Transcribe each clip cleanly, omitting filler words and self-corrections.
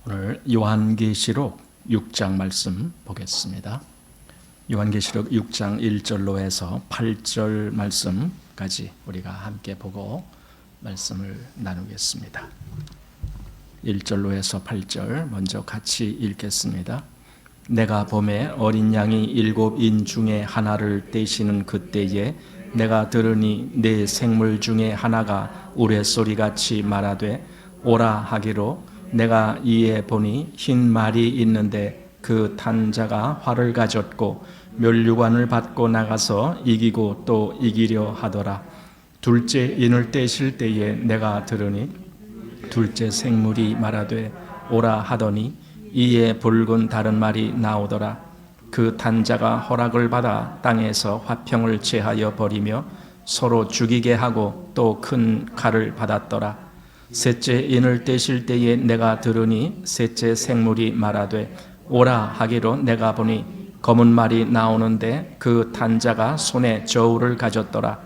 오늘 요한계시록 6장 말씀 보겠습니다. 요한계시록 6장 1절로 해서 8절 말씀까지 우리가 함께 보고 말씀을 나누겠습니다. 1절로 해서 8절 먼저 같이 읽겠습니다. 내가 봄에 어린 양이 일곱 인 중에 하나를 떼시는 그때에 내가 들으니 네 생물 중에 하나가 우레소리같이 말하되 오라 하기로 내가 이에 보니 흰 말이 있는데 그 탄 자가 활을 가졌고 면류관을 받고 나가서 이기고 또 이기려 하더라. 둘째 인을 떼실 때에 내가 들으니 둘째 생물이 말하되 오라 하더니 이에 붉은 다른 말이 나오더라. 그 탄 자가 허락을 받아 땅에서 화평을 제하여 버리며 서로 죽이게 하고 또 큰 칼을 받았더라. 셋째 인을 떼실 때에 내가 들으니 셋째 생물이 말하되 오라 하기로 내가 보니 검은 말이 나오는데 그 탄 자가 손에 저울을 가졌더라.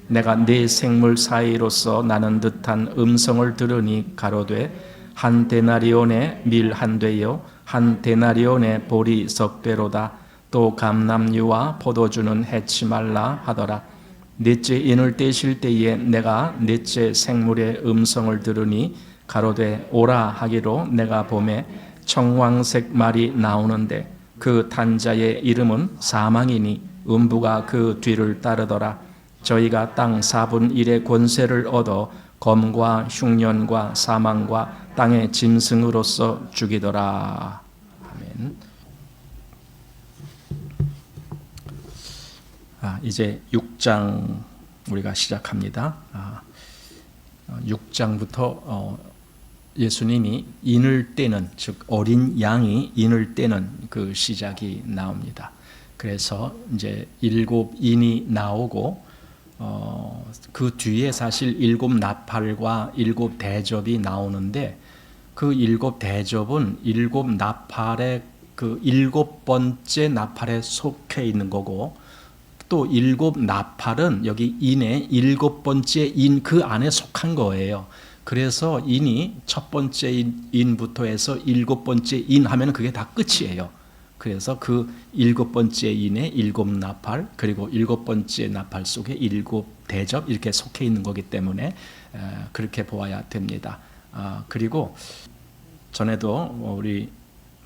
내가 네 생물 사이로서 나는 듯한 음성을 들으니 가로되 한 데나리온의 밀 한 되요 한 데나리온의 보리 석 되로다. 또 감람류와 포도주는 해치 말라 하더라. 넷째 인을 떼실 때에 내가 넷째 생물의 음성을 들으니 가로되 오라 하기로 내가 봄에 청황색 말이 나오는데 그 탄 자의 이름은 사망이니 음부가 그 뒤를 따르더라. 저희가 땅 4분 1의 권세를 얻어 검과 흉년과 사망과 땅의 짐승으로서 죽이더라. 아멘. 이제 6장 우리가 시작합니다. 6장부터 예수님이 인을 떼는, 즉 어린 양이 인을 떼는 그 시작이 나옵니다. 그래서 이제 일곱 인이 나오고 그 뒤에 사실 일곱 나팔과 일곱 대접이 나오는데 그 일곱 대접은 일곱 나팔의 그 일곱 번째 나팔에 속해 있는 거고 또 일곱 나팔은 여기 인의 일곱 번째 인 그 안에 속한 거예요. 그래서 인이 첫 번째 인부터 해서 일곱 번째 인 하면 그게 다 끝이에요. 그래서 그 일곱 번째 인의 일곱 나팔 그리고 일곱 번째 나팔 속에 일곱 대접 이렇게 속해 있는 거기 때문에 그렇게 보아야 됩니다. 그리고 전에도 우리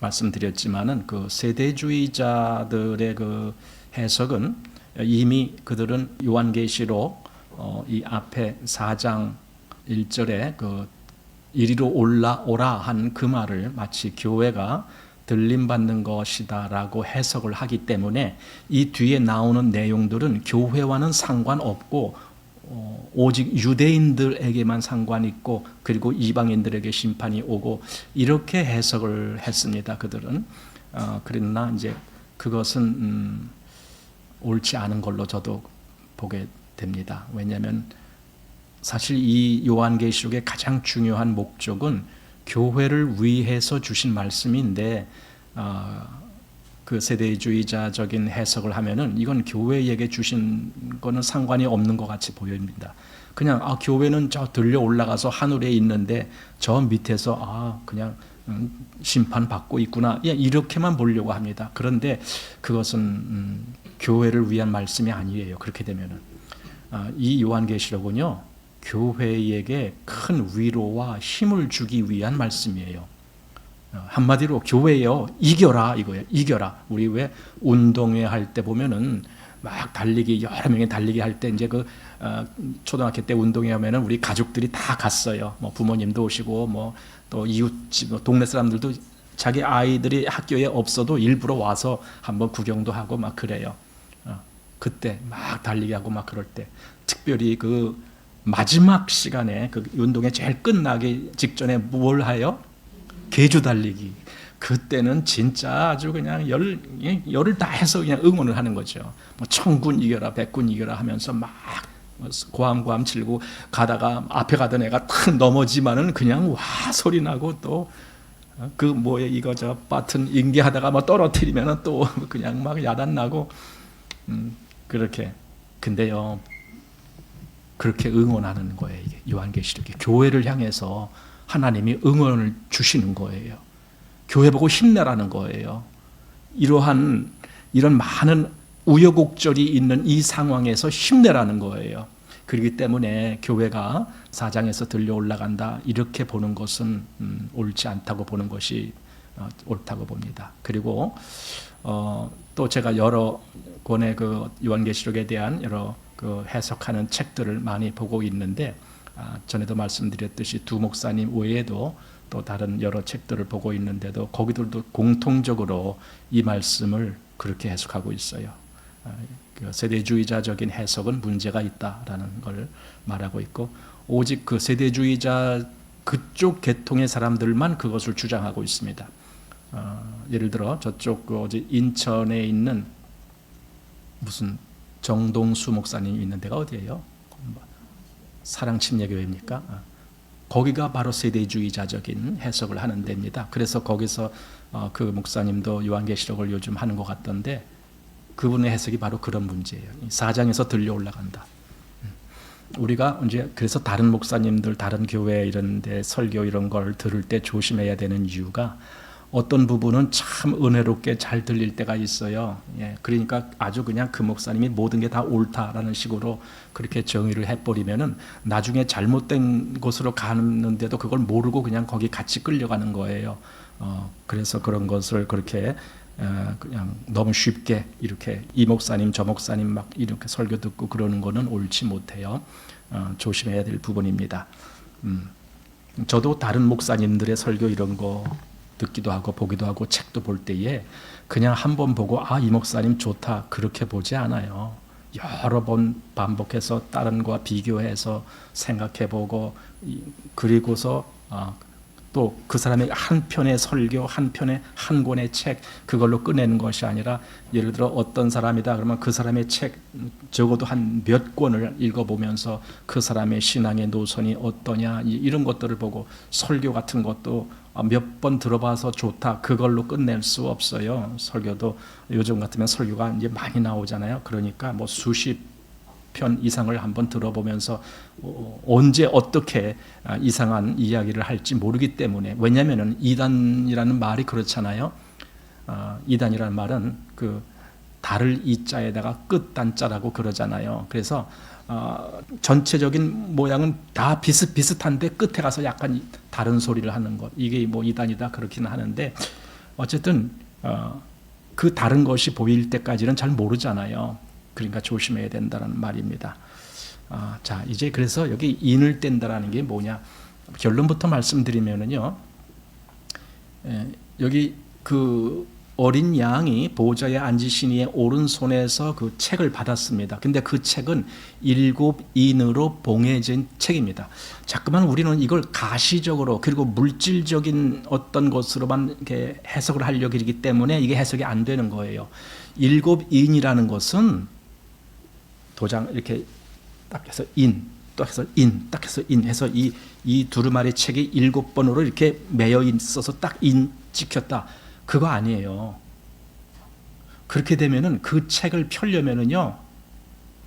말씀드렸지만은 그 세대주의자들의 그 해석은 이미 그들은 요한계시록 이 앞에 4장 1절에 그 이리로 올라오라 한 그 말을 마치 교회가 들림받는 것이다라고 해석을 하기 때문에 이 뒤에 나오는 내용들은 교회와는 상관없고 오직 유대인들에게만 상관이 있고 그리고 이방인들에게 심판이 오고 이렇게 해석을 했습니다. 그들은 그러나 이제 그것은 옳지 않은 걸로 저도 보게 됩니다. 왜냐하면 사실 이 요한계시록의 가장 중요한 목적은 교회를 위해서 주신 말씀인데 그 세대주의자적인 해석을 하면은 이건 교회에게 주신 거는 상관이 없는 것 같이 보입니다. 그냥 교회는 저 들려 올라가서 하늘에 있는데 저 밑에서 그냥 심판받고 있구나 이렇게만 보려고 합니다. 그런데 그것은 교회를 위한 말씀이 아니에요. 그렇게 되면은 이 요한계시록은요 교회에게 큰 위로와 힘을 주기 위한 말씀이에요. 한마디로 교회요 이겨라 이거예요. 이겨라. 우리 왜 운동회 할 때 보면은 막 달리기 여러 명이 달리기 할 때 이제 그 초등학교 때 운동회 하면은 우리 가족들이 다 갔어요. 뭐 부모님도 오시고 뭐 또 이웃집 동네 사람들도 자기 아이들이 학교에 없어도 일부러 와서 한번 구경도 하고 막 그래요. 그때 막 달리기 하고 막 그럴 때 특별히 그 마지막 시간에 그 운동회 제일 끝나기 직전에 뭘 해요? 계주 달리기. 그때는 진짜 아주 그냥 열을 다해서 그냥 응원을 하는 거죠. 뭐 천군 이겨라, 백군 이겨라 하면서 막 고함 치고 가다가 앞에 가던 애가 탁 넘어지만은 그냥 와 소리 나고 또 그 뭐에 이거 저 버튼 인계하다가 뭐 떨어뜨리면은 또 그냥 막 야단 나고 그렇게. 근데요 그렇게 응원하는 거예요. 이게 요한계시록이 교회를 향해서 하나님이 응원을 주시는 거예요. 교회 보고 힘내라는 거예요. 이런 많은 우여곡절이 있는 이 상황에서 힘내라는 거예요. 그렇기 때문에 교회가 사장에서 들려 올라간다 이렇게 보는 것은 옳지 않다고 보는 것이 옳다고 봅니다. 그리고 또 제가 여러 권의 그 요한계시록에 대한 여러 그 해석하는 책들을 많이 보고 있는데 전에도 말씀드렸듯이 두 목사님 외에도 또 다른 여러 책들을 보고 있는데도 거기들도 공통적으로 이 말씀을 그렇게 해석하고 있어요. 그 세대주의자적인 해석은 문제가 있다라는 걸 말하고 있고 오직 그 세대주의자 그쪽 계통의 사람들만 그것을 주장하고 있습니다. 예를 들어 저쪽 그 어디 인천에 있는 무슨 정동수 목사님이 있는 데가 어디예요? 사랑침례교회입니까? 거기가 바로 세대주의자적인 해석을 하는 데입니다. 그래서 거기서 그 목사님도 요한계시록을 요즘 하는 것 같던데 그분의 해석이 바로 그런 문제예요. 사장에서 들려 올라간다. 우리가 이제 그래서 다른 목사님들, 다른 교회 이런 데 설교 이런 걸 들을 때 조심해야 되는 이유가 어떤 부분은 참 은혜롭게 잘 들릴 때가 있어요. 그러니까 아주 그냥 그 목사님이 모든 게 다 옳다라는 식으로 그렇게 정의를 해버리면은 나중에 잘못된 곳으로 가는데도 그걸 모르고 그냥 거기 같이 끌려가는 거예요. 그래서 그런 것을 그렇게 그냥 너무 쉽게 이렇게 이 목사님 저 목사님 막 이렇게 설교 듣고 그러는 거는 옳지 못해요. 조심해야 될 부분입니다. 저도 다른 목사님들의 설교 이런 거 듣기도 하고 보기도 하고 책도 볼 때에 그냥 한 번 보고 이 목사님 좋다 그렇게 보지 않아요. 여러 번 반복해서 다른 거와 비교해서 생각해보고 그리고서 또 그 사람의 한 편의 설교, 한 편의 한 권의 책 그걸로 끝내는 것이 아니라 예를 들어 어떤 사람이다 그러면 그 사람의 책 적어도 한 몇 권을 읽어보면서 그 사람의 신앙의 노선이 어떠냐 이런 것들을 보고 설교 같은 것도 몇 번 들어봐서 좋다 그걸로 끝낼 수 없어요. 설교도 요즘 같으면 설교가 이제 많이 나오잖아요. 그러니까 뭐 수십 편 이상을 한번 들어보면서 언제 어떻게 이상한 이야기를 할지 모르기 때문에 왜냐하면 이단이라는 말이 그렇잖아요. 이단이라는 말은 그 달을 이자에다가 끝단자라고 그러잖아요. 그래서 전체적인 모양은 다 비슷비슷한데 끝에 가서 약간 다른 소리를 하는 것 이게 뭐 이단이다 그렇기는 하는데 어쨌든 그 다른 것이 보일 때까지는 잘 모르잖아요. 그러니까 조심해야 된다는 말입니다. 자, 이제 그래서 여기 인을 뗀다라는 게 뭐냐? 결론부터 말씀드리면은요. 여기 그 어린 양이 보호자의 앉으신 이의 오른손에서 그 책을 받았습니다. 근데 그 책은 7인으로 봉해진 책입니다. 자꾸만 우리는 이걸 가시적으로 그리고 물질적인 어떤 것으로만 이렇게 해석을 하려고 하기 때문에 이게 해석이 안 되는 거예요. 7인이라는 것은 도장 이렇게 딱 해서 또 해서 딱 해서 해서 이 두루마리 책이 7번으로 이렇게 매여 있어서 딱 찍혔다. 그거 아니에요. 그렇게 되면은 그 책을 펴려면은요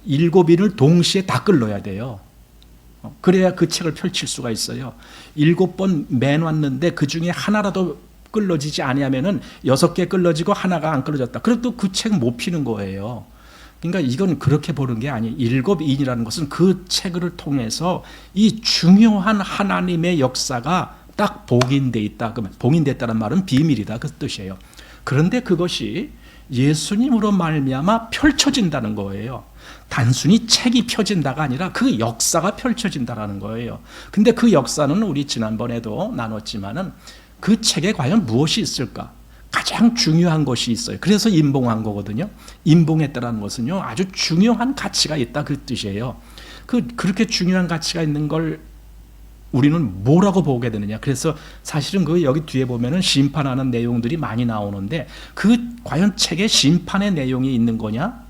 7인을 동시에 다 끌어야 돼요. 그래야 그 책을 펼칠 수가 있어요. 7번 매놨는데 그 중에 하나라도 끌어지지 아니하면은 6개 끌어지고 하나가 안 끌어졌다. 그래도 그 책 못 피는 거예요. 그러니까 이건 그렇게 보는 게 아니에요. 7인이라는 것은 그 책을 통해서 이 중요한 하나님의 역사가 딱 봉인돼 있다. 그러면 봉인됐다는 말은 비밀이다 그 뜻이에요. 그런데 그것이 예수님으로 말미암아 펼쳐진다는 거예요. 단순히 책이 펴진다가 아니라 그 역사가 펼쳐진다라는 거예요. 근데 그 역사는 우리 지난번에도 나눴지만은 그 책에 과연 무엇이 있을까? 가장 중요한 것이 있어요. 그래서 임봉한 거거든요. 임봉했다라는 것은요 아주 중요한 가치가 있다 그 뜻이에요. 그렇게 중요한 가치가 있는 걸 우리는 뭐라고 보게 되느냐? 그래서 사실은 그 여기 뒤에 보면은 심판하는 내용들이 많이 나오는데 그 과연 책에 심판의 내용이 있는 거냐?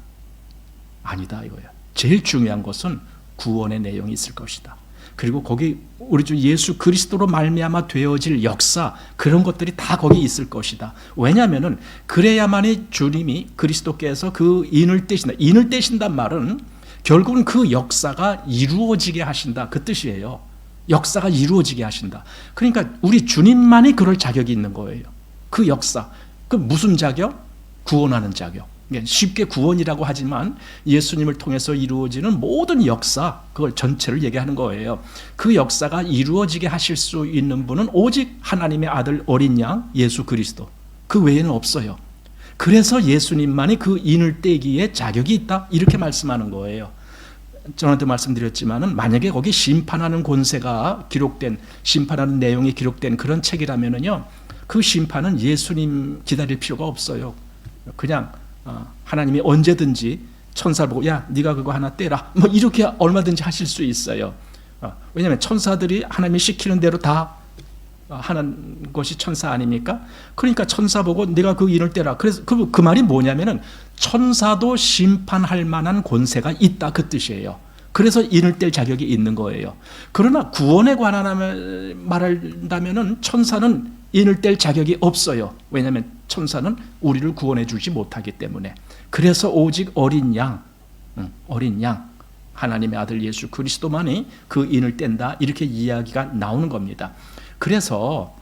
아니다 이거예요. 제일 중요한 것은 구원의 내용이 있을 것이다. 그리고 거기 우리 주 예수 그리스도로 말미암아 되어질 역사 그런 것들이 다 거기 있을 것이다. 왜냐하면은 그래야만이 주님이 그리스도께서 그 인을 떼신다. 인을 떼신단 말은 결국은 그 역사가 이루어지게 하신다 그 뜻이에요. 역사가 이루어지게 하신다. 그러니까 우리 주님만이 그럴 자격이 있는 거예요. 그 역사, 그 무슨 자격? 구원하는 자격. 쉽게 구원이라고 하지만 예수님을 통해서 이루어지는 모든 역사, 그걸 전체를 얘기하는 거예요. 그 역사가 이루어지게 하실 수 있는 분은 오직 하나님의 아들 어린 양 예수 그리스도, 그 외에는 없어요. 그래서 예수님만이 그 인을 떼기에 자격이 있다, 이렇게 말씀하는 거예요. 저한테 말씀드렸지만은 만약에 거기 심판하는 권세가 기록된, 심판하는 내용이 기록된 그런 책이라면은요, 그 심판은 예수님 기다릴 필요가 없어요. 그냥 하나님이 언제든지 천사를 보고 야 네가 그거 하나 떼라, 뭐 이렇게 얼마든지 하실 수 있어요. 왜냐하면 천사들이 하나님이 시키는 대로 다 하는 것이 천사 아닙니까? 그러니까 천사 보고 네가 그 인을 떼라. 그래서 그 말이 뭐냐면은 천사도 심판할 만한 권세가 있다, 그 뜻이에요. 그래서 인을 뗄 자격이 있는 거예요. 그러나 구원에 관한 말한다면은 천사는 인을 뗄 자격이 없어요. 왜냐하면 천사는 우리를 구원해 주지 못하기 때문에. 그래서 오직 어린 양, 하나님의 아들 예수 그리스도만이 그 인을 뗀다, 이렇게 이야기가 나오는 겁니다. 그래서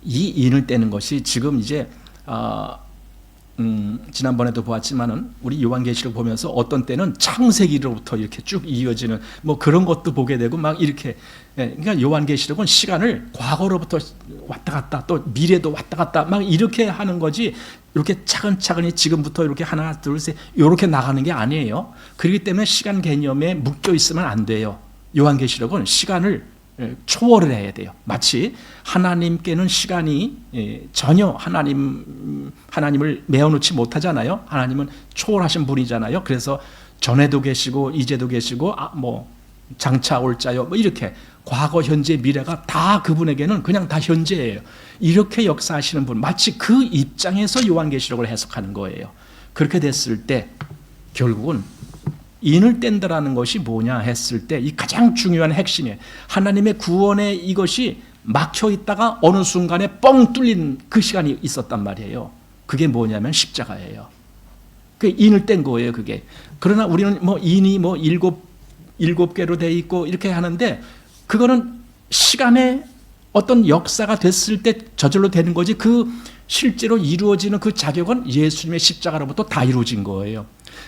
이 인을 떼는 것이 지금 이제 지난번에도 보았지만은 우리 요한계시록 보면서 어떤 때는 창세기로부터 이렇게 쭉 이어지는 뭐 그런 것도 보게 되고 막 이렇게, 그러니까 요한계시록은 시간을 과거로부터 왔다 갔다 또 미래도 왔다 갔다 막 이렇게 하는 거지, 이렇게 차근차근히 지금부터 이렇게 하나 둘 셋 이렇게 나가는 게 아니에요. 그렇기 때문에 시간 개념에 묶여 있으면 안 돼요. 요한계시록은 시간을 초월을 해야 돼요. 마치 하나님께는 시간이 전혀 하나님을 메어놓지 못하잖아요. 하나님은 초월하신 분이잖아요. 그래서 전에도 계시고 이제도 계시고 뭐 장차 올 자요, 뭐 이렇게 과거 현재 미래가 다 그분에게는 그냥 다 현재예요. 이렇게 역사하시는 분, 마치 그 입장에서 요한계시록을 해석하는 거예요. 그렇게 됐을 때 결국은 인을 뗀다라는 것이 뭐냐 했을 때 이 가장 중요한 핵심이에요. 하나님의 구원에 이것이 막혀 있다가 어느 순간에 뻥 뚫린 그 시간이 있었단 말이에요. 그게 뭐냐면 십자가예요. 그 인을 뗀 거예요, 그게. 그러나 우리는 뭐 인이 뭐 일곱 개로 돼 있고 이렇게 하는데, 그거는 시간의 어떤 역사가 됐을 때 저절로 되는 거지, 그 실제로 이루어지는 그 자격은 예수님의 십자가로부터 다 이루어진 거예요.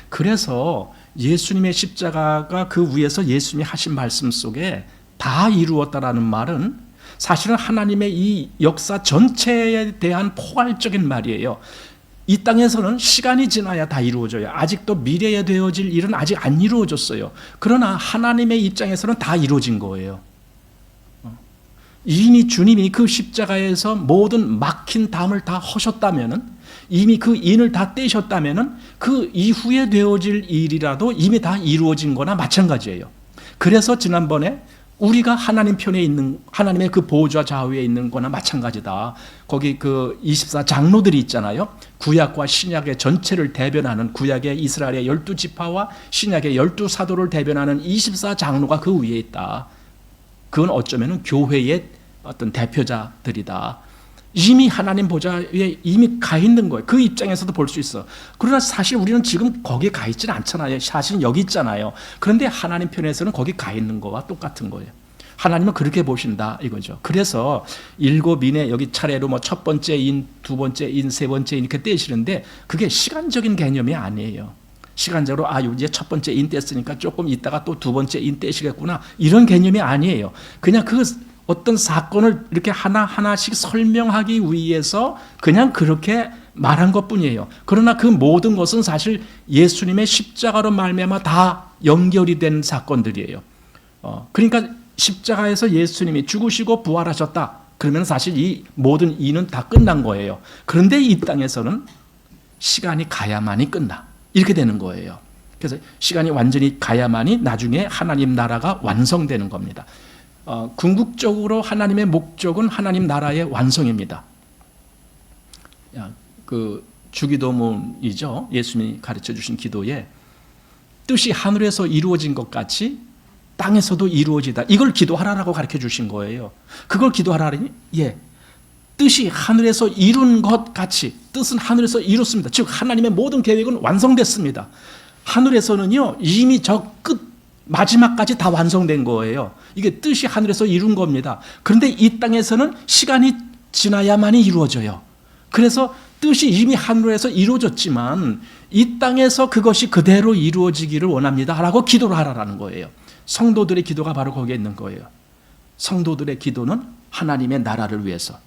그래서 예수님의 십자가가 그 위에서 예수님이 하신 말씀 속에 다 이루었다라는 말은 사실은 하나님의 이 역사 전체에 대한 포괄적인 말이에요. 이 땅에서는 시간이 지나야 다 이루어져요. 아직도 미래에 되어질 일은 아직 안 이루어졌어요. 그러나 하나님의 입장에서는 다 이루어진 거예요. 이미 주님이 그 십자가에서 모든 막힌 담을 다 허셨다면은, 이미 그 인을 다 떼셨다면은 그 이후에 되어질 일이라도 이미 다 이루어진 거나 마찬가지예요. 그래서 지난번에 우리가 하나님 편에 있는, 하나님의 그 보호자 좌우에 있는 거나 마찬가지다. 거기 그 24장로들이 있잖아요. 구약과 신약의 전체를 대변하는, 구약의 이스라엘의 12지파와 신약의 12사도를 대변하는 24장로가 그 위에 있다. 그건 어쩌면 교회의 어떤 대표자들이다. 이미 하나님 보좌에 이미 가 있는 거예요. 그 입장에서도 볼 수 있어. 그러나 사실 우리는 지금 거기에 가 있지는 않잖아요. 사실은 여기 있잖아요. 그런데 하나님 편에서는 거기 가 있는 거와 똑같은 거예요. 하나님은 그렇게 보신다 이거죠. 그래서 일곱 인에 여기 차례로 뭐 첫 번째 인, 두 번째 인, 세 번째 인 이렇게 떼시는데, 그게 시간적인 개념이 아니에요. 시간적으로 이제 첫 번째 인 뗐으니까 조금 있다가 또 두 번째 인 떼시겠구나, 이런 개념이 아니에요. 그냥 그 어떤 사건을 이렇게 하나하나씩 설명하기 위해서 그냥 그렇게 말한 것뿐이에요. 그러나 그 모든 것은 사실 예수님의 십자가로 말미암아 다 연결이 된 사건들이에요. 그러니까 십자가에서 예수님이 죽으시고 부활하셨다, 그러면 사실 이 모든 일은 다 끝난 거예요. 그런데 이 땅에서는 시간이 가야만이 끝나, 이렇게 되는 거예요. 그래서 시간이 완전히 가야만이 나중에 하나님 나라가 완성되는 겁니다. 궁극적으로 하나님의 목적은 하나님 나라의 완성입니다. 그 주기도문이죠. 예수님이 가르쳐 주신 기도에 뜻이 하늘에서 이루어진 것 같이 땅에서도 이루어지다, 이걸 기도하라라고 가르쳐 주신 거예요. 그걸 기도하라니, 뜻이 하늘에서 이룬 것 같이, 뜻은 하늘에서 이뤘습니다. 즉 하나님의 모든 계획은 완성됐습니다. 하늘에서는요 이미 저 끝 마지막까지 다 완성된 거예요. 이게 뜻이 하늘에서 이룬 겁니다. 그런데 이 땅에서는 시간이 지나야만이 이루어져요. 그래서 뜻이 이미 하늘에서 이루어졌지만 이 땅에서 그것이 그대로 이루어지기를 원합니다 라고 기도를 하라는 거예요. 성도들의 기도가 바로 거기에 있는 거예요. 성도들의 기도는 하나님의 나라를 위해서.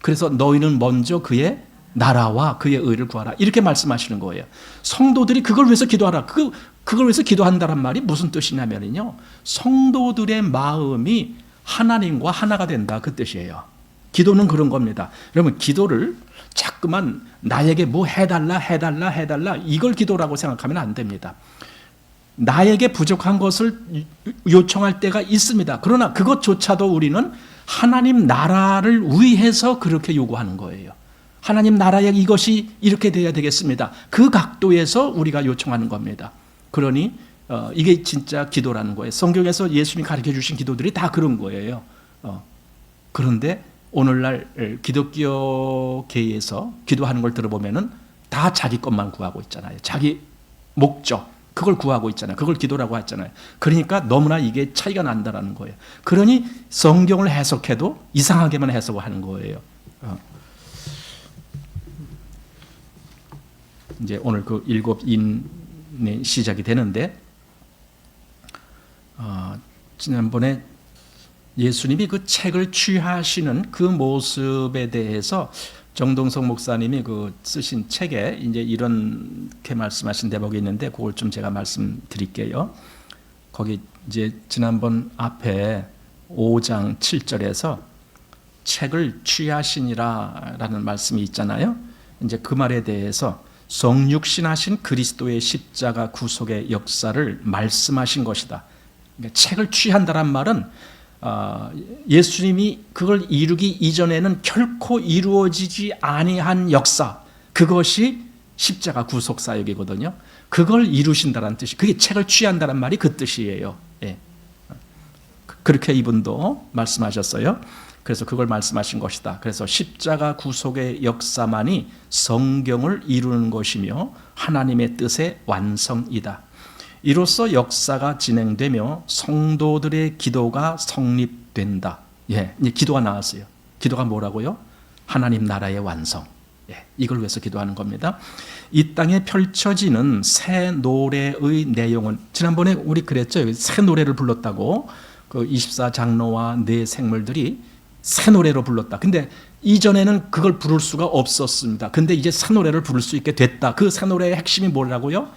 그래서 너희는 먼저 그의 나라와 그의 의를 구하라 이렇게 말씀하시는 거예요. 성도들이 그걸 위해서 기도하라. 그걸 위해서 기도한다는 말이 무슨 뜻이냐면요, 성도들의 마음이 하나님과 하나가 된다 그 뜻이에요. 기도는 그런 겁니다. 여러분, 기도를 자꾸만 나에게 뭐 해달라 이걸 기도라고 생각하면 안 됩니다. 나에게 부족한 것을 요청할 때가 있습니다. 그러나 그것조차도 우리는 하나님 나라를 위해서 그렇게 요구하는 거예요. 하나님 나라에 이것이 이렇게 돼야 되겠습니다. 그 각도에서 우리가 요청하는 겁니다. 그러니 이게 진짜 기도라는 거예요. 성경에서 예수님이 가르쳐 주신 기도들이 다 그런 거예요. 그런데 오늘날 기독교계에서 기도하는 걸 들어보면은 다 자기 것만 구하고 있잖아요. 자기 목적, 그걸 구하고 있잖아요. 그걸 기도라고 했잖아요. 그러니까 너무나 이게 차이가 난다라는 거예요. 그러니 성경을 해석해도 이상하게만 해석하는 거예요. 이제 오늘 그 일곱 인이 시작이 되는데, 지난번에 예수님이 그 책을 취하시는 그 모습에 대해서 정동석 목사님이 그 쓰신 책에 이제 이렇게 말씀하신 대목이 있는데 그걸 좀 제가 말씀드릴게요. 거기 이제 지난번 앞에 5장 7절에서 책을 취하시니라라는 말씀이 있잖아요. 이제 그 말에 대해서 성육신하신 그리스도의 십자가 구속의 역사를 말씀하신 것이다. 그러니까 책을 취한다란 말은 예수님이 그걸 이루기 이전에는 결코 이루어지지 아니한 역사, 그것이 십자가 구속 사역이거든요. 그걸 이루신다는 뜻이, 그게 책을 취한다는 말이 그 뜻이에요. 예. 그렇게 이분도 말씀하셨어요. 그래서 그걸 말씀하신 것이다. 그래서 십자가 구속의 역사만이 성경을 이루는 것이며 하나님의 뜻의 완성이다. 이로써 역사가 진행되며 성도들의 기도가 성립된다. 예, 이제 기도가 나왔어요. 기도가 뭐라고요? 하나님 나라의 완성. 예, 이걸 위해서 기도하는 겁니다. 이 땅에 펼쳐지는 새 노래의 내용은, 지난번에 우리 그랬죠. 새 노래를 불렀다고. 그 24장로와 네 생물들이 새 노래로 불렀다. 근데 이전에는 그걸 부를 수가 없었습니다. 근데 이제 새 노래를 부를 수 있게 됐다. 그 새 노래의 핵심이 뭐라고요?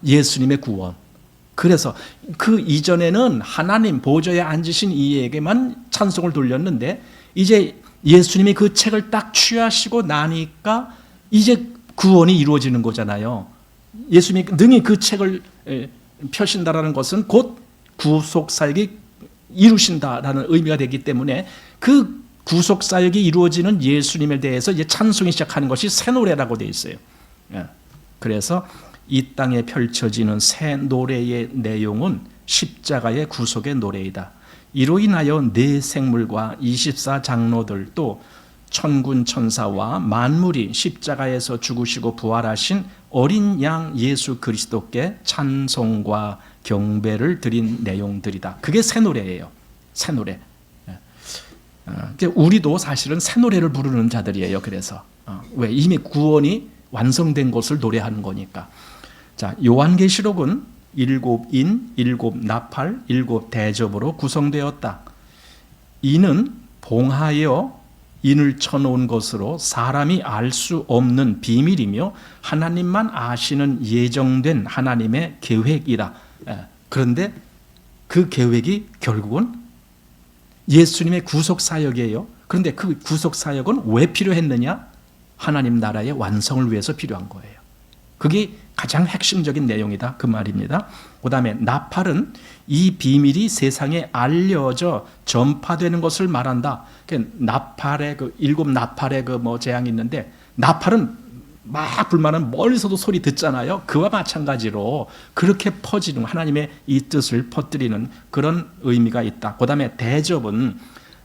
예수님의 구원. 그래서 그 이전에는 하나님 보좌에 앉으신 이에게만 찬송을 돌렸는데 이제 예수님이 그 책을 딱 취하시고 나니까 이제 구원이 이루어지는 거잖아요. 예수님이 능히 그 책을 펴신다라는 것은 곧 구속사역이 이루신다라는 의미가 되기 때문에 그 구속사역이 이루어지는 예수님에 대해서 이제 찬송이 시작하는 것이 새 노래라고 되어 있어요. 그래서 이 땅에 펼쳐지는 새 노래의 내용은 십자가의 구속의 노래이다. 이로 인하여 네 생물과 24장로들 또 천군 천사와 만물이 십자가에서 죽으시고 부활하신 어린 양 예수 그리스도께 찬송과 경배를 드린 내용들이다. 그게 새 노래예요. 새 노래. 우리도 사실은 새 노래를 부르는 자들이에요. 그래서 왜? 이미 구원이 완성된 것을 노래하는 거니까. 자, 요한계시록은 7인, 7나팔, 7대접으로 구성되었다. 이는 봉하여 인을 쳐놓은 것으로 사람이 알 수 없는 비밀이며 하나님만 아시는 예정된 하나님의 계획이라. 그런데 그 계획이 결국은 예수님의 구속사역이에요. 그런데 그 구속사역은 왜 필요했느냐? 하나님 나라의 완성을 위해서 필요한 거예요. 그게 가장 핵심적인 내용이다 그 말입니다. 그 다음에 나팔은 이 비밀이 세상에 알려져 전파되는 것을 말한다. 나팔의 그 7나팔의 그 뭐 재앙이 있는데 나팔은 막 불만은 멀리서도 소리 듣잖아요. 그와 마찬가지로 그렇게 퍼지는 하나님의 이 뜻을 퍼뜨리는 그런 의미가 있다. 그 다음에 대접은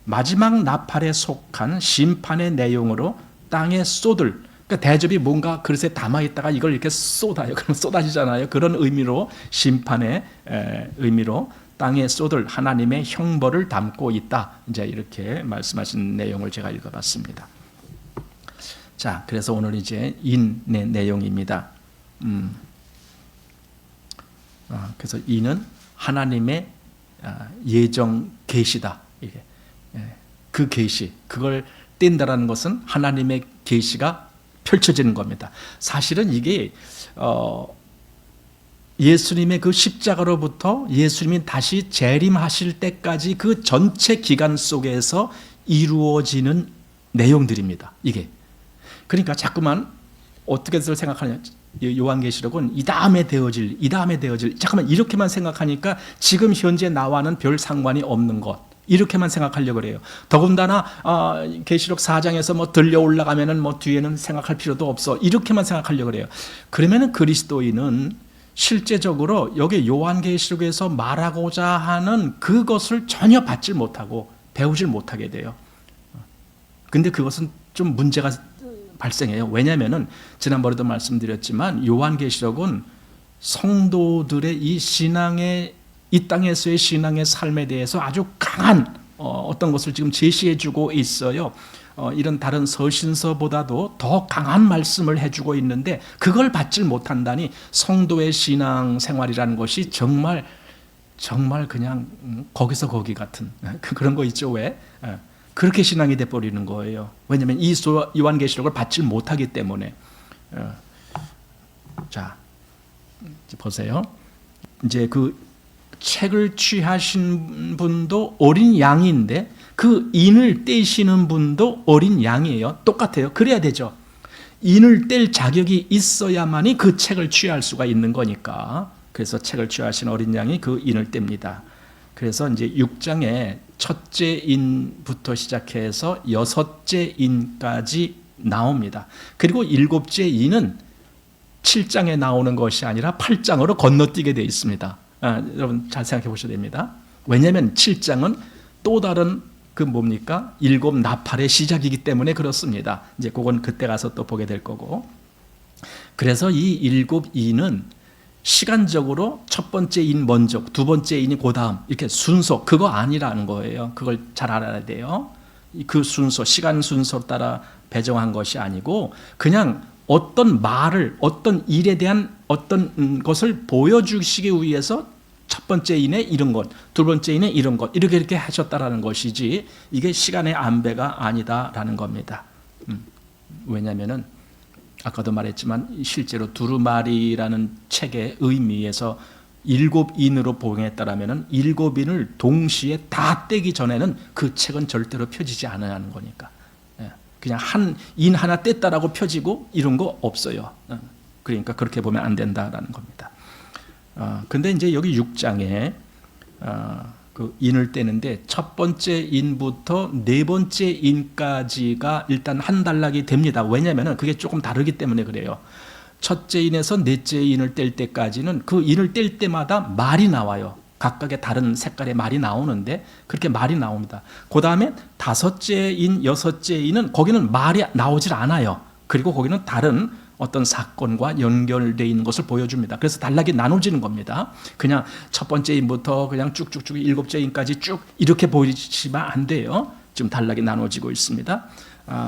마지막 나팔에 속한 심판의 내용으로 땅에 쏟을, 그러니까 대접이 뭔가 그릇에 담아있다가 이걸 이렇게 쏟아요. 그럼 쏟아지잖아요. 그런 의미로 심판의 의미로 땅에 쏟을 하나님의 형벌을 담고 있다. 이제 이렇게 말씀하신 내용을 제가 읽어봤습니다. 자, 그래서 오늘 이제 인의 내용입니다. 그래서 인은 하나님의 예정 계시다. 이게 그 계시, 그걸 뗀다라는 것은 하나님의 계시가 펼쳐지는 겁니다. 사실은 이게 예수님의 그 십자가로부터 예수님이 다시 재림하실 때까지 그 전체 기간 속에서 이루어지는 내용들입니다. 이게 그러니까 자꾸만 어떻게들 생각하냐, 요한계시록은 이 다음에 되어질 잠깐만 이렇게만 생각하니까 지금 현재 나와는 별 상관이 없는 것, 이렇게만 생각하려고 그래요. 더군다나 계시록 4장에서 뭐 들려 올라가면은 뭐 뒤에는 생각할 필요도 없어, 이렇게만 생각하려고 그래요. 그러면은 그리스도인은 실제적으로 여기 요한계시록에서 말하고자 하는 그것을 전혀 받질 못하고 배우질 못하게 돼요. 근데 그것은 좀 문제가 발생해요. 왜냐하면은 지난번에도 말씀드렸지만 요한계시록은 성도들의 이 신앙의, 이 땅에서의 신앙의 삶에 대해서 아주 강한 어떤 것을 지금 제시해주고 있어요. 이런 다른 서신서보다도 더 강한 말씀을 해주고 있는데 그걸 받질 못한다니 성도의 신앙 생활이라는 것이 정말 그냥 거기서 거기 같은 그런 거 있죠. 왜? 그렇게 신앙이 돼버리는 거예요. 왜냐하면 이 요한계시록을 받질 못하기 때문에. 자, 보세요. 이제 그 책을 취하신 분도 어린 양인데 그 인을 떼시는 분도 어린 양이에요. 똑같아요. 그래야 되죠. 인을 뗄 자격이 있어야만이 그 책을 취할 수가 있는 거니까. 그래서 책을 취하신 어린 양이 그 인을 뗍니다. 그래서 이제 6장에 첫째 인부터 시작해서 여섯째 인까지 나옵니다. 그리고 일곱째 인은 7장에 나오는 것이 아니라 8장으로 건너뛰게 되어 있습니다. 여러분 잘 생각해 보셔야 됩니다. 왜냐하면 7장은 또 다른 그 뭡니까? 일곱 나팔의 시작이기 때문에 그렇습니다. 이제 그건 그때 가서 또 보게 될 거고. 그래서 이 일곱 인은 시간적으로 첫 번째 인 먼저, 두 번째 인이 그 다음, 이렇게 순서, 그거 아니라는 거예요. 그걸 잘 알아야 돼요. 그 순서, 시간 순서 따라 배정한 것이 아니고 그냥 어떤 말을, 어떤 일에 대한 어떤 것을 보여주시기 위해서 첫 번째 인에 이런 것, 두 번째 인에 이런 것, 이렇게 하셨다라는 것이지 이게 시간의 안배가 아니다라는 겁니다. 왜냐하면은 아까도 말했지만 실제로 두루마리라는 책의 의미에서 일곱 인으로 봉했다라면은 일곱 인을 동시에 다 떼기 전에는 그 책은 절대로 펴지지 않아야 하는 거니까. 그냥 한 인 하나 뗐다라고 펴지고 이런 거 없어요. 그러니까 그렇게 보면 안 된다라는 겁니다. 근데 이제 여기 6장에 그 인을 떼는데 첫 번째 인부터 네 번째 인까지가 일단 한 단락이 됩니다. 왜냐하면 그게 조금 다르기 때문에 그래요. 첫째 인에서 넷째 인을 뗄 때까지는 그 인을 뗄 때마다 말이 나와요. 각각의 다른 색깔의 말이 나오는데 그렇게 말이 나옵니다. 그 다음에 다섯째 인, 여섯째 인은 거기는 말이 나오질 않아요. 그리고 거기는 다른 어떤 사건과 연결되어 있는 것을 보여줍니다. 그래서 단락이 나눠지는 겁니다. 그냥 첫 번째 인부터 그냥 쭉쭉쭉 일곱째 인까지 쭉 이렇게 보이시면 안 돼요. 지금 단락이 나눠지고 있습니다.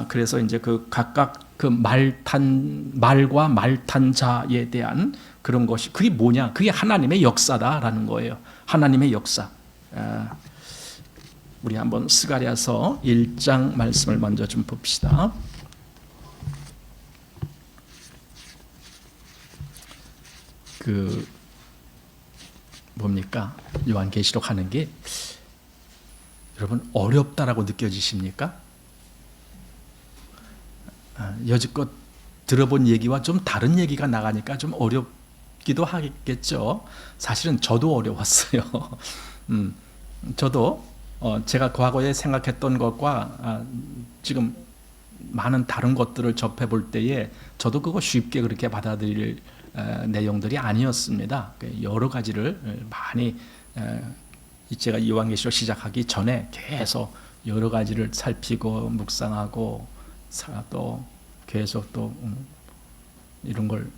그래서 이제 그 각각 그 말과 말탄 자에 대한 그런 것이 그게 뭐냐? 그게 하나님의 역사다라는 거예요. 하나님의 역사. 우리 한번 스가랴서 1장 말씀을 먼저 좀 봅시다. 그 뭡니까? 요한계시록 하는 게 여러분 어렵다라고 느껴지십니까? 여지껏 들어본 얘기와 좀 다른 얘기가 나가니까 좀 어렵기도 하겠죠. 사실은 저도 어려웠어요. 저도 제가 과거에 생각했던 것과 지금 많은 다른 것들을 접해볼 때에 저도 그거 쉽게 그렇게 받아들일 내용들이 아니었습니다. 여러 가지를 많이 제가 요한계시록 시작하기 전에 계속 여러 가지를 살피고 묵상하고 또 계속 또 이런 걸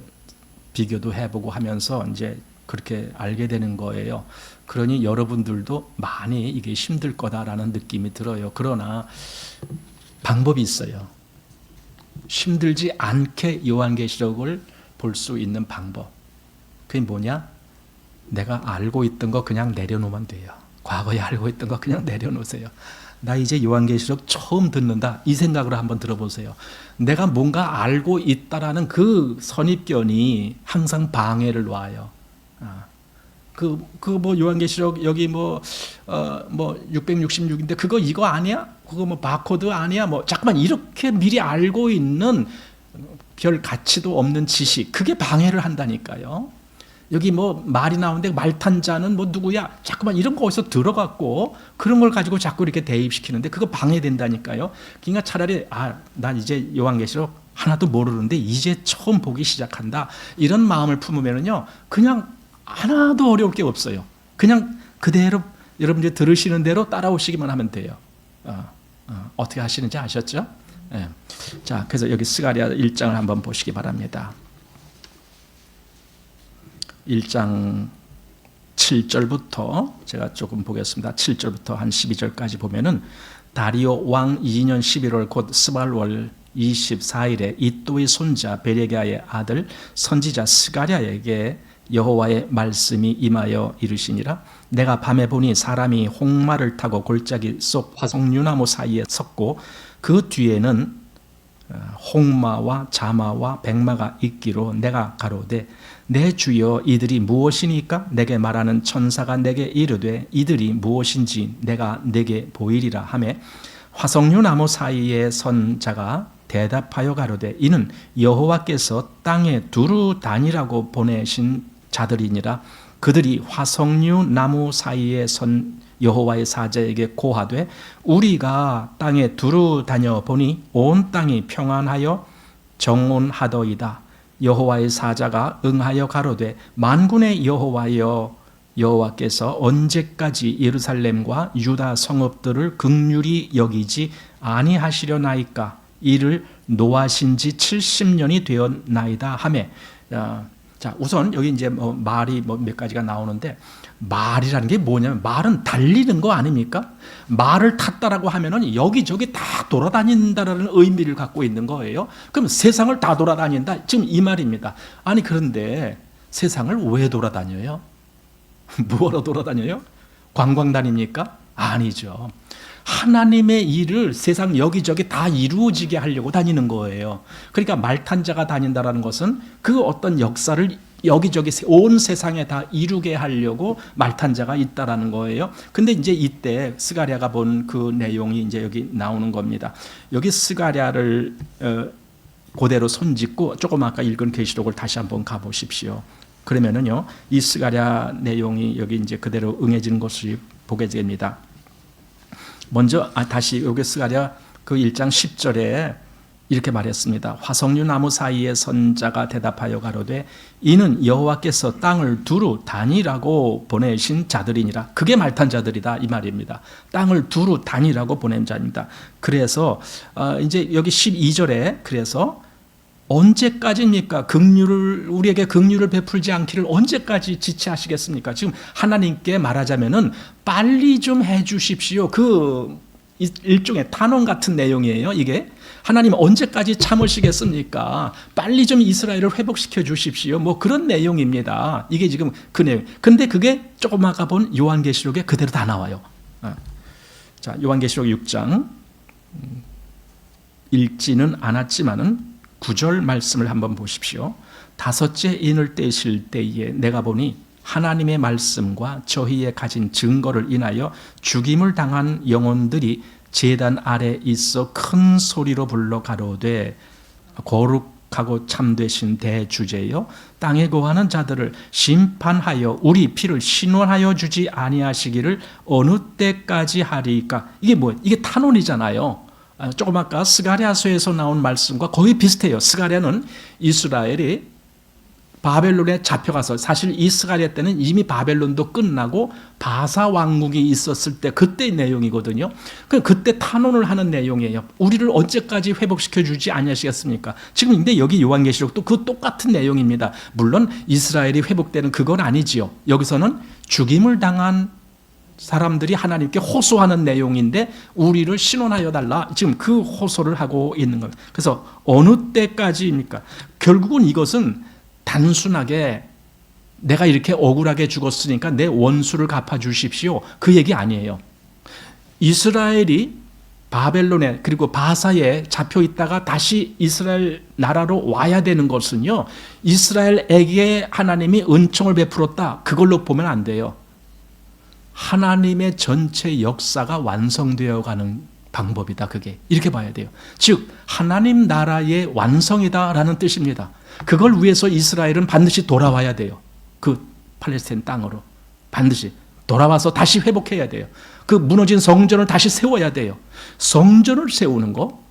비교도 해보고 하면서 이제 그렇게 알게 되는 거예요. 그러니 여러분들도 많이 이게 힘들 거다라는 느낌이 들어요. 그러나 방법이 있어요. 힘들지 않게 요한계시록을 볼 수 있는 방법, 그게 뭐냐? 내가 알고 있던 거 그냥 내려놓으면 돼요. 과거에 알고 있던 거 그냥 내려놓으세요. 나 이제 요한계시록 처음 듣는다, 이 생각으로 한번 들어보세요. 내가 뭔가 알고 있다라는 그 선입견이 항상 방해를 놔요. 뭐 요한계시록 여기 뭐 666인데 그거 이거 아니야? 그거 뭐 바코드 아니야? 뭐 자꾸만 이렇게 미리 알고 있는 별 가치도 없는 지식, 그게 방해를 한다니까요. 여기 뭐 말이 나오는데 말 탄 자는 뭐 누구야? 자꾸만 이런 거 어디서 들어갔고 그런 걸 가지고 자꾸 이렇게 대입시키는데 그거 방해된다니까요. 그러니까 차라리 난 이제 요한계시록 하나도 모르는데 이제 처음 보기 시작한다, 이런 마음을 품으면은요, 그냥 하나도 어려울 게 없어요. 그냥 그대로 여러분들 들으시는 대로 따라오시기만 하면 돼요. 어떻게 하시는지 아셨죠? 네. 자, 그래서 여기 스가랴 1장을 한번 보시기 바랍니다. 1장 7절부터 제가 조금 보겠습니다. 7절부터 한 12절까지 보면은 다리오 왕 2년 11월 곧 스발월 24일에 이또의 손자 베레기야의 아들 선지자 스가랴에게 여호와의 말씀이 임하여 이르시니라. 내가 밤에 보니 사람이 홍마를 타고 골짜기 속 화석류나무 사이에 섰고 그 뒤에는 홍마와 자마와 백마가 있기로 내가 가로되 내 주여 이들이 무엇이니까? 내게 말하는 천사가 내게 이르되 이들이 무엇인지 내가 내게 보이리라 하매 화석류나무 사이에 선 자가 대답하여 가로되 이는 여호와께서 땅에 두루 다니라고 보내신 자들이니라. 그들이 화석류 나무 사이에 선 여호와의 사자에게 고하되 우리가 땅에 두루 다녀 보니 온 땅이 평안하여 정온하더이다. 여호와의 사자가 응하여 가로되 만군의 여호와여, 여호와께서 언제까지 예루살렘과 유다 성읍들을 긍휼히 여기지 아니하시려나이까? 이를 노하신 지 70년이 되었나이다 하매. 자, 우선 여기 이제 말이 몇 가지가 나오는데, 말이라는 게 뭐냐면 말은 달리는 거 아닙니까? 말을 탔다라고 하면은 여기저기 다 돌아다닌다라는 의미를 갖고 있는 거예요. 그럼 세상을 다 돌아다닌다, 지금 이 말입니다. 아니 그런데 세상을 왜 돌아다녀요? 뭐하러 돌아다녀요? 관광 다닙니까? 아니죠. 하나님의 일을 세상 여기저기 다 이루어지게 하려고 다니는 거예요. 그러니까 말 탄 자가 다닌다라는 것은 그 어떤 역사를 여기저기 온 세상에 다 이루게 하려고 말 탄 자가 있다라는 거예요. 근데 이제 이때 스가랴가 본 그 내용이 이제 여기 나오는 겁니다. 여기 스가랴를 그대로 손짓고 조금 아까 읽은 계시록을 다시 한번 가보십시오. 그러면은요, 이 스가랴 내용이 여기 이제 그대로 응해지는 것을 보게 됩니다. 먼저 다시 여기 스가랴 그 1장 10절에 이렇게 말했습니다. 화석류 나무 사이에 선 자가 대답하여 가로되 이는 여호와께서 땅을 두루 다니라고 보내신 자들이니라. 그게 말탄 자들이다 이 말입니다. 땅을 두루 다니라고 보낸 자입니다. 그래서 이제 여기 12절에 그래서 언제까지입니까? 우리에게 긍휼을 베풀지 않기를 언제까지 지체하시겠습니까? 지금 하나님께 말하자면은 빨리 좀 해주십시오. 그 일종의 탄원 같은 내용이에요. 이게 하나님 언제까지 참으시겠습니까? 빨리 좀 이스라엘을 회복시켜 주십시오. 뭐 그런 내용입니다. 이게 지금 그 내용. 근데 그게 조금 아까 본 요한계시록에 그대로 다 나와요. 자, 요한계시록 6장 읽지는 않았지만은 9절 말씀을 한번 보십시오. 다섯째 인을 떼실 때에 내가 보니 하나님의 말씀과 저희의 가진 증거를 인하여 죽임을 당한 영혼들이 제단 아래 있어 큰 소리로 불러 가로되 거룩하고 참되신 대주제여 땅에 거하는 자들을 심판하여 우리 피를 신원하여 주지 아니하시기를 어느 때까지 하리까? 이게 뭐예요? 이게 탄원이잖아요. 조금 아까 스가랴서에서 나온 말씀과 거의 비슷해요. 스가랴는 이스라엘이 바벨론에 잡혀가서, 사실 이 스가랴 때는 이미 바벨론도 끝나고 바사 왕국이 있었을 때 그때 내용이거든요. 그때 탄원을 하는 내용이에요. 우리를 언제까지 회복시켜 주지 아니하시겠습니까? 지금 근데 여기 요한계시록도 그 똑같은 내용입니다. 물론 이스라엘이 회복되는 그건 아니지요. 여기서는 죽임을 당한 사람들이 하나님께 호소하는 내용인데 우리를 신원하여 달라. 지금 그 호소를 하고 있는 겁니다. 그래서 어느 때까지입니까? 결국은 이것은 단순하게 내가 이렇게 억울하게 죽었으니까 내 원수를 갚아주십시오. 그 얘기 아니에요. 이스라엘이 바벨론에 그리고 바사에 잡혀 있다가 다시 이스라엘 나라로 와야 되는 것은요, 이스라엘에게 하나님이 은총을 베풀었다. 그걸로 보면 안 돼요. 하나님의 전체 역사가 완성되어 가는 방법이다. 그게 이렇게 봐야 돼요. 즉 하나님 나라의 완성이다라는 뜻입니다. 그걸 위해서 이스라엘은 반드시 돌아와야 돼요. 그 팔레스타인 땅으로 반드시 돌아와서 다시 회복해야 돼요. 그 무너진 성전을 다시 세워야 돼요. 성전을 세우는 거,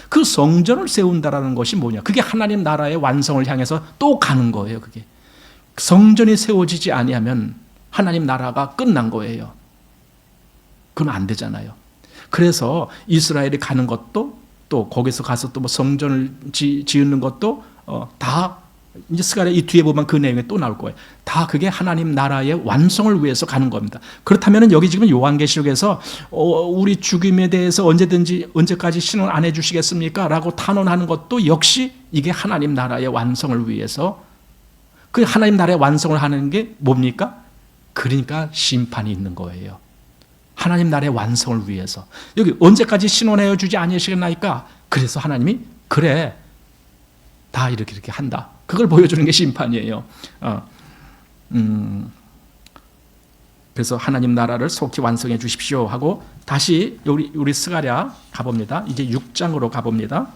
그 성전을 세운다라는 것이 뭐냐? 그게 하나님 나라의 완성을 향해서 또 가는 거예요. 그게 성전이 세워지지 아니하면 하나님 나라가 끝난 거예요. 그러면 안 되잖아요. 그래서 이스라엘이 가는 것도 또 거기서 가서 또 뭐 성전을 지으는 것도 다 이제 스가랴 이 뒤에 보면 그 내용이 또 나올 거예요. 다 그게 하나님 나라의 완성을 위해서 가는 겁니다. 그렇다면 여기 지금 요한계시록에서 우리 죽임에 대해서 언제까지 신원 안 해주시겠습니까? 라고 탄원하는 것도 역시 이게 하나님 나라의 완성을 위해서, 그 하나님 나라의 완성을 하는 게 뭡니까? 그러니까 심판이 있는 거예요. 하나님 나라의 완성을 위해서. 여기 언제까지 신원하여 주지 아니하시겠나이까? 그래서 하나님이 그래 다 이렇게 한다. 그걸 보여주는 게 심판이에요. 그래서 하나님 나라를 속히 완성해 주십시오 하고 다시 우리 스가랴 가봅니다. 이제 6장으로 가봅니다.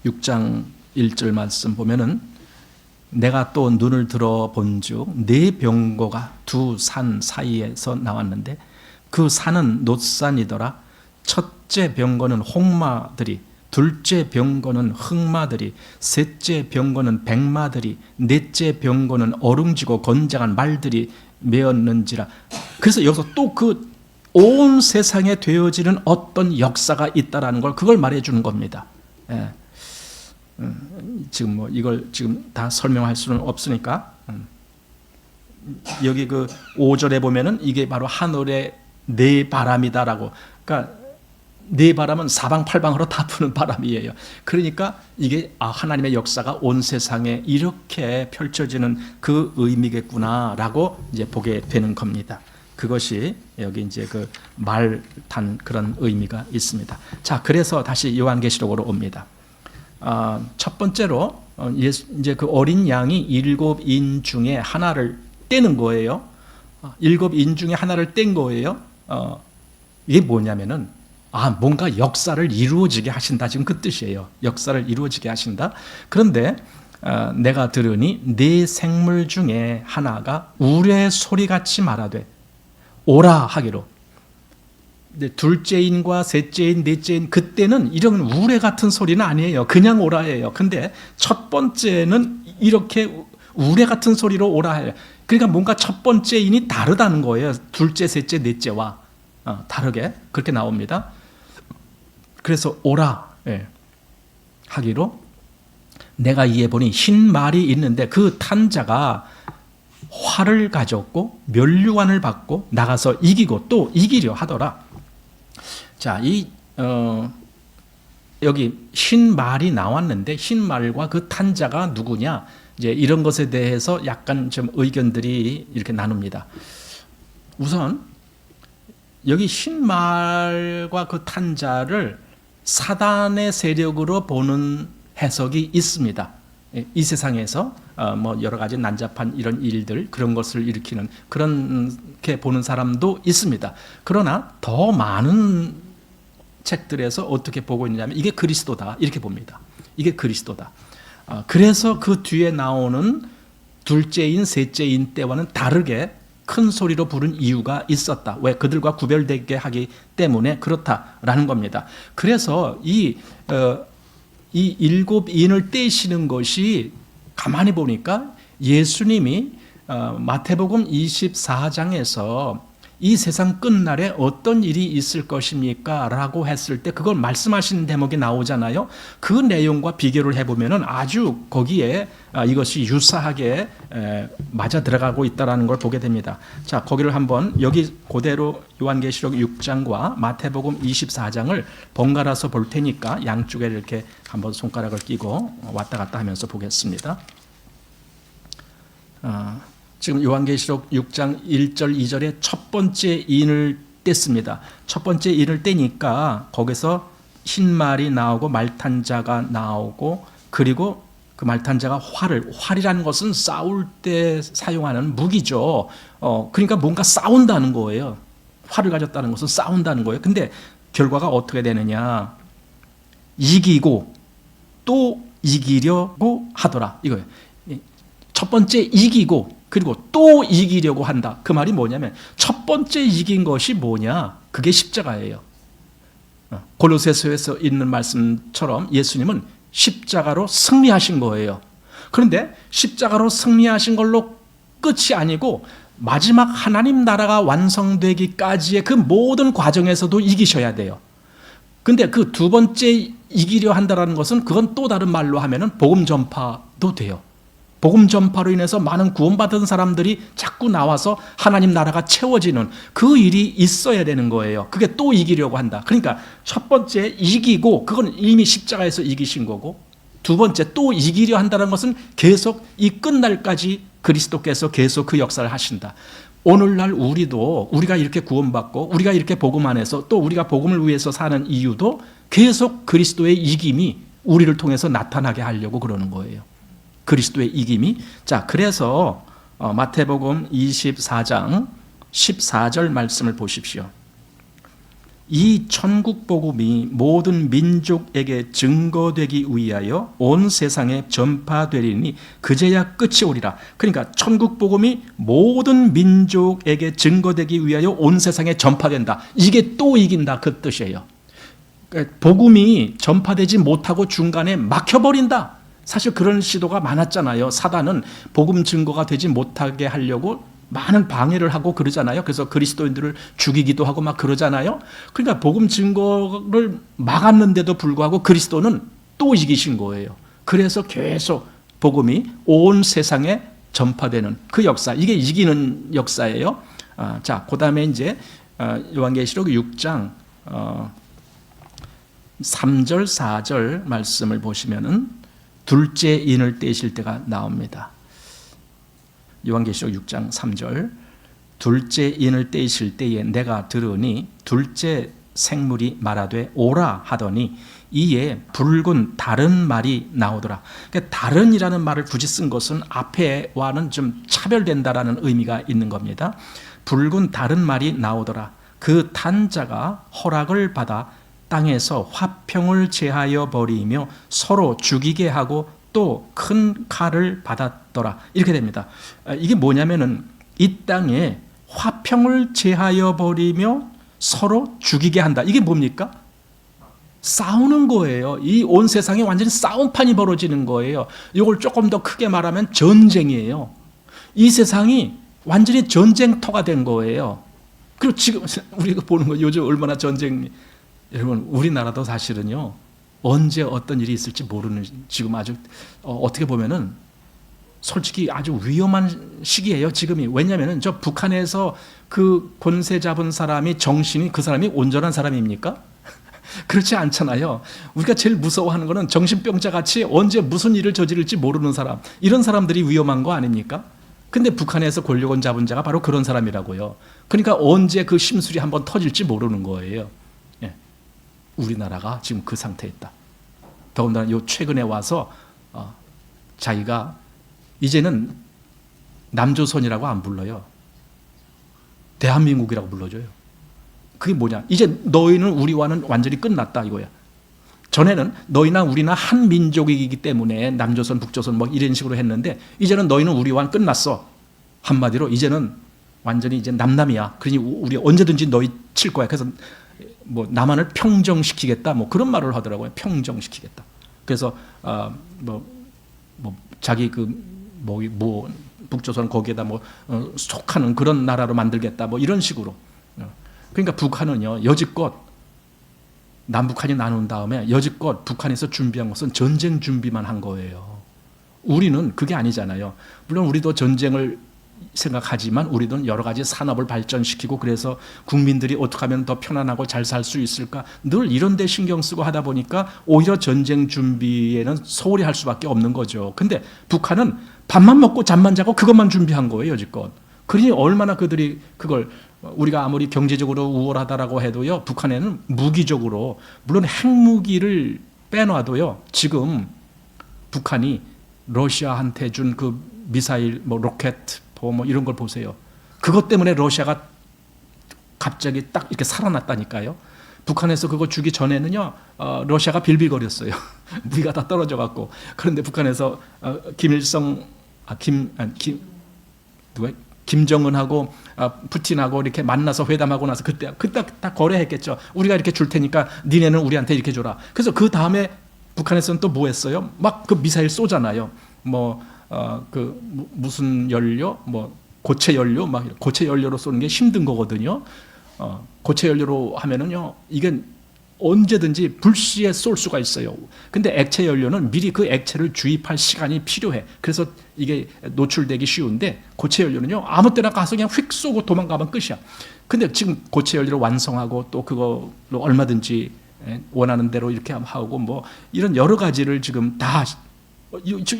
6장 1절 말씀 보면은 내가 또 눈을 들어 본즉 네 병거가 두 산 사이에서 나왔는데 그 산은 놋산이더라. 첫째 병거는 홍마들이, 둘째 병거는 흑마들이, 셋째 병거는 백마들이, 넷째 병거는 어룽지고 건장한 말들이 메었는지라. 그래서 여기서 또 그 온 세상에 되어지는 어떤 역사가 있다라는 걸 그걸 말해주는 겁니다. 예. 지금 뭐 이걸 지금 다 설명할 수는 없으니까 여기 그 5절에 보면은 이게 바로 하늘의 네 바람이다라고. 그러니까 네 바람은 사방팔방으로 다 부는 바람이에요. 그러니까 이게 하나님의 역사가 온 세상에 이렇게 펼쳐지는 그 의미겠구나라고 이제 보게 되는 겁니다. 그것이 여기 이제 그 말탄 그런 의미가 있습니다. 자, 그래서 다시 요한계시록으로 옵니다. 첫 번째로 이제 그 어린 양이 7인 중에 하나를 떼는 거예요. 7인 중에 하나를 뗀 거예요. 이게 뭐냐면은 뭔가 역사를 이루어지게 하신다. 지금 그 뜻이에요. 역사를 이루어지게 하신다. 그런데 내가 들으니 네 생물 중에 하나가 우레 소리같이 말하되 오라 하기로. 둘째인과 셋째인, 넷째인 그때는 이런 우레 같은 소리는 아니에요. 그냥 오라예요. 근데 첫 번째는 이렇게 우레 같은 소리로 오라 해요. 그러니까 뭔가 첫 번째인이 다르다는 거예요. 둘째, 셋째, 넷째와 다르게 그렇게 나옵니다. 그래서 오라 하기로 내가 이에 보니 흰 말이 있는데 그 탄 자가 활을 가졌고 면류관을 받고 나가서 이기고 또 이기려 하더라. 자, 여기 흰 말이 나왔는데 흰 말과 그 탄 자가 누구냐? 이제 이런 것에 대해서 약간 좀 의견들이 이렇게 나눕니다. 우선 여기 흰 말과 그 탄 자를 사단의 세력으로 보는 해석이 있습니다. 이 세상에서 뭐 여러 가지 난잡한 이런 일들 그런 것을 일으키는 그렇게 보는 사람도 있습니다. 그러나 더 많은 책들에서 어떻게 보고 있냐면 이게 그리스도다 이렇게 봅니다. 이게 그리스도다. 그래서 그 뒤에 나오는 둘째인 셋째인 때와는 다르게 큰 소리로 부른 이유가 있었다. 왜? 그들과 구별되게 하기 때문에 그렇다라는 겁니다. 그래서 이 7인을 떼시는 것이 가만히 보니까 예수님이 마태복음 24장에서 이 세상 끝날에 어떤 일이 있을 것입니까? 라고 했을 때 그걸 말씀하시는 대목이 나오잖아요. 그 내용과 비교를 해보면 아주 거기에 이것이 유사하게 맞아 들어가고 있다는 걸 보게 됩니다. 자, 거기를 한번 여기 그대로 요한계시록 6장과 마태복음 24장을 번갈아서 볼 테니까 양쪽에 이렇게 한번 손가락을 끼고 왔다 갔다 하면서 보겠습니다. 지금 요한계시록 6장 1절 2절에 첫 번째 인을 뗐습니다. 첫 번째 인을 떼니까 거기서 흰 말이 나오고 말탄 자가 나오고, 그리고 그 말탄 자가 활이라는 것은 싸울 때 사용하는 무기죠. 그러니까 뭔가 싸운다는 거예요. 활을 가졌다는 것은 싸운다는 거예요. 근데 결과가 어떻게 되느냐? 이기고 또 이기려고 하더라, 이거예요. 첫 번째 이기고 그리고 또 이기려고 한다. 그 말이 뭐냐면 첫 번째 이긴 것이 뭐냐? 그게 십자가예요. 골로새서에서 있는 말씀처럼 예수님은 십자가로 승리하신 거예요. 그런데 십자가로 승리하신 걸로 끝이 아니고 마지막 하나님 나라가 완성되기까지의 그 모든 과정에서도 이기셔야 돼요. 근데 그 두 번째 이기려 한다는 것은 그건 또 다른 말로 하면은 복음 전파도 돼요. 복음 전파로 인해서 많은 구원받은 사람들이 자꾸 나와서 하나님 나라가 채워지는 그 일이 있어야 되는 거예요. 그게 또 이기려고 한다. 그러니까 첫 번째 이기고, 그건 이미 십자가에서 이기신 거고, 두 번째 또 이기려 한다는 것은 계속 이 끝날까지 그리스도께서 계속 그 역사를 하신다. 오늘날 우리가 이렇게 구원받고 우리가 이렇게 복음 안에서 또 우리가 복음을 위해서 사는 이유도 계속 그리스도의 이김이 우리를 통해서 나타나게 하려고 그러는 거예요. 그리스도의 이김이. 자, 그래서 마태복음 24장 14절 말씀을 보십시오. 이 천국 복음이 모든 민족에게 증거되기 위하여 온 세상에 전파되리니 그제야 끝이 오리라. 그러니까 천국 복음이 모든 민족에게 증거되기 위하여 온 세상에 전파된다. 이게 또 이긴다, 그 뜻이에요. 복음이 전파되지 못하고 중간에 막혀버린다. 사실 그런 시도가 많았잖아요. 사단은 복음 증거가 되지 못하게 하려고 많은 방해를 하고 그러잖아요. 그래서 그리스도인들을 죽이기도 하고 막 그러잖아요. 그러니까 복음 증거를 막았는데도 불구하고 그리스도는 또 이기신 거예요. 그래서 계속 복음이 온 세상에 전파되는 그 역사, 이게 이기는 역사예요. 자, 그 다음에 이제 요한계시록 6장 3절 4절 말씀을 보시면은 둘째 인을 떼실 때가 나옵니다. 요한계시록 6장 3절, 둘째 인을 떼실 때에 내가 들으니 둘째 생물이 말하되 오라 하더니 이에 붉은 다른 말이 나오더라. 그러니까 다른이라는 말을 굳이 쓴 것은 앞에와는 좀 차별된다라는 의미가 있는 겁니다. 붉은 다른 말이 나오더라. 그 탄 자가 허락을 받아 땅에서 화평을 제하여 버리며 서로 죽이게 하고 또 큰 칼을 받았더라. 이렇게 됩니다. 이게 뭐냐면은 이 땅에 화평을 제하여 버리며 서로 죽이게 한다. 이게 뭡니까? 싸우는 거예요. 이 온 세상에 완전히 싸움판이 벌어지는 거예요. 이걸 조금 더 크게 말하면 전쟁이에요. 이 세상이 완전히 전쟁터가 된 거예요. 그리고 지금 우리가 보는 거 요즘 얼마나 전쟁, 여러분 우리나라도 사실은요 언제 어떤 일이 있을지 모르는, 지금 아주 어떻게 보면은 솔직히 아주 위험한 시기예요 지금이. 왜냐하면은 저 북한에서 그 권세 잡은 사람이 정신이, 그 사람이 온전한 사람입니까? 그렇지 않잖아요. 우리가 제일 무서워하는 거는 정신병자 같이 언제 무슨 일을 저지를지 모르는 사람, 이런 사람들이 위험한 거 아닙니까? 근데 북한에서 권력을 잡은 자가 바로 그런 사람이라고요. 그러니까 언제 그 심술이 한번 터질지 모르는 거예요. 예. 우리나라가 지금 그 상태에 있다. 더군다나 요 최근에 와서 자기가 이제는 남조선이라고 안 불러요. 대한민국이라고 불러줘요. 그게 뭐냐? 이제 너희는 우리와는 완전히 끝났다 이거야. 전에는 너희나 우리나 한 민족이기 때문에 남조선, 북조선 뭐 이런 식으로 했는데 이제는 너희는 우리와는 끝났어. 한마디로 이제는 완전히 이제 남남이야. 그러니 우리 언제든지 너희 칠 거야. 그래서 뭐 남한을 평정시키겠다. 뭐 그런 말을 하더라고요. 평정시키겠다. 그래서 자기 뭐 북조선 거기에다 뭐 속하는 그런 나라로 만들겠다. 뭐 이런 식으로. 그러니까 북한은요, 여지껏 남북한이 나눈 다음에 여지껏 북한에서 준비한 것은 전쟁 준비만 한 거예요. 우리는 그게 아니잖아요. 물론 우리도 전쟁을 생각하지만 우리도 여러 가지 산업을 발전시키고 그래서 국민들이 어떻게 하면 더 편안하고 잘 살 수 있을까 늘 이런 데 신경 쓰고 하다 보니까 오히려 전쟁 준비에는 소홀히 할 수밖에 없는 거죠. 근데 북한은 밥만 먹고 잠만 자고 그것만 준비한 거예요, 여지껏. 그러니 얼마나 그들이 그걸 우리가 아무리 경제적으로 우월하다라고 해도요, 북한에는 무기적으로 물론 핵무기를 빼놔도요, 지금 북한이 러시아한테 준 그 미사일, 뭐 로켓, 뭐 이런 걸 보세요. 그것 때문에 러시아가 갑자기 딱 이렇게 살아났다니까요. 북한에서 그거 주기 전에는요, 러시아가 빌빌거렸어요. 무기가 다 떨어져 갖고. 그런데 북한에서 김정은하고 푸틴하고 이렇게 만나서 회담하고 나서 그때 다 거래했겠죠. 우리가 이렇게 줄 테니까 니네는 우리한테 이렇게 줘라. 그래서 그 다음에 북한에서는 또 뭐 했어요? 막 그 미사일 쏘잖아요. 무슨 연료, 고체 연료, 막 고체 연료로 쏘는 게 힘든 거거든요. 고체 연료로 하면은요, 이게 언제든지 불시에 쏠 수가 있어요. 근데 액체 연료는 미리 그 액체를 주입할 시간이 필요해. 그래서 이게 노출되기 쉬운데 고체 연료는요, 아무 때나 가서 그냥 휙 쏘고 도망가면 끝이야. 근데 지금 고체 연료를 완성하고 또 그걸로 얼마든지 원하는 대로 이렇게 하고 뭐 이런 여러 가지를 지금 다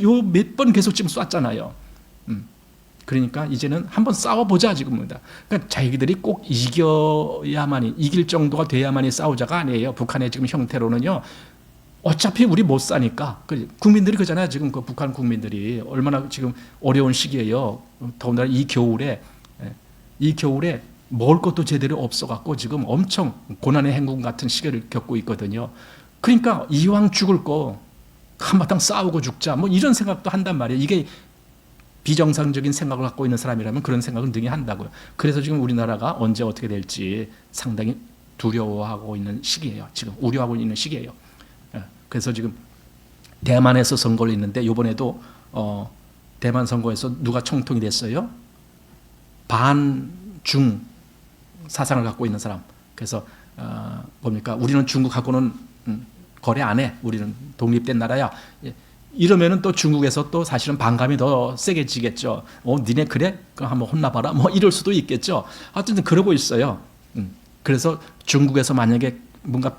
요 몇 번 계속 지금 쐈잖아요. 그러니까 이제는 한번 싸워보자 지금입니다. 그러니까 자기들이 꼭 이겨야만이, 이길 정도가 돼야만이 싸우자가 아니에요. 북한의 지금 형태로는요, 어차피 우리 못 사니까. 국민들이 그러잖아요. 지금 그 북한 국민들이 얼마나 지금 어려운 시기예요. 더군다나 이 겨울에 먹을 것도 제대로 없어갖고 지금 엄청 고난의 행군 같은 시기를 겪고 있거든요. 그러니까 이왕 죽을 거 한바탕 싸우고 죽자, 뭐 이런 생각도 한단 말이에요. 이게 비정상적인 생각을 갖고 있는 사람이라면 그런 생각을 능히 한다고요. 그래서 지금 우리나라가 언제 어떻게 될지 상당히 두려워하고 있는 시기예요. 지금 우려하고 있는 시기예요. 그래서 지금 대만에서 선거를 했는데 이번에도 대만 선거에서 누가 총통이 됐어요? 반중 사상을 갖고 있는 사람. 그래서 뭡니까? 우리는 중국하고는 거래 안 해. 우리는 독립된 나라야. 이러면은 또 중국에서 또 사실은 반감이 더 세게 지겠죠. 니네 그래? 그럼 한번 혼나봐라. 뭐 이럴 수도 있겠죠. 하여튼 그러고 있어요. 그래서 중국에서 만약에 뭔가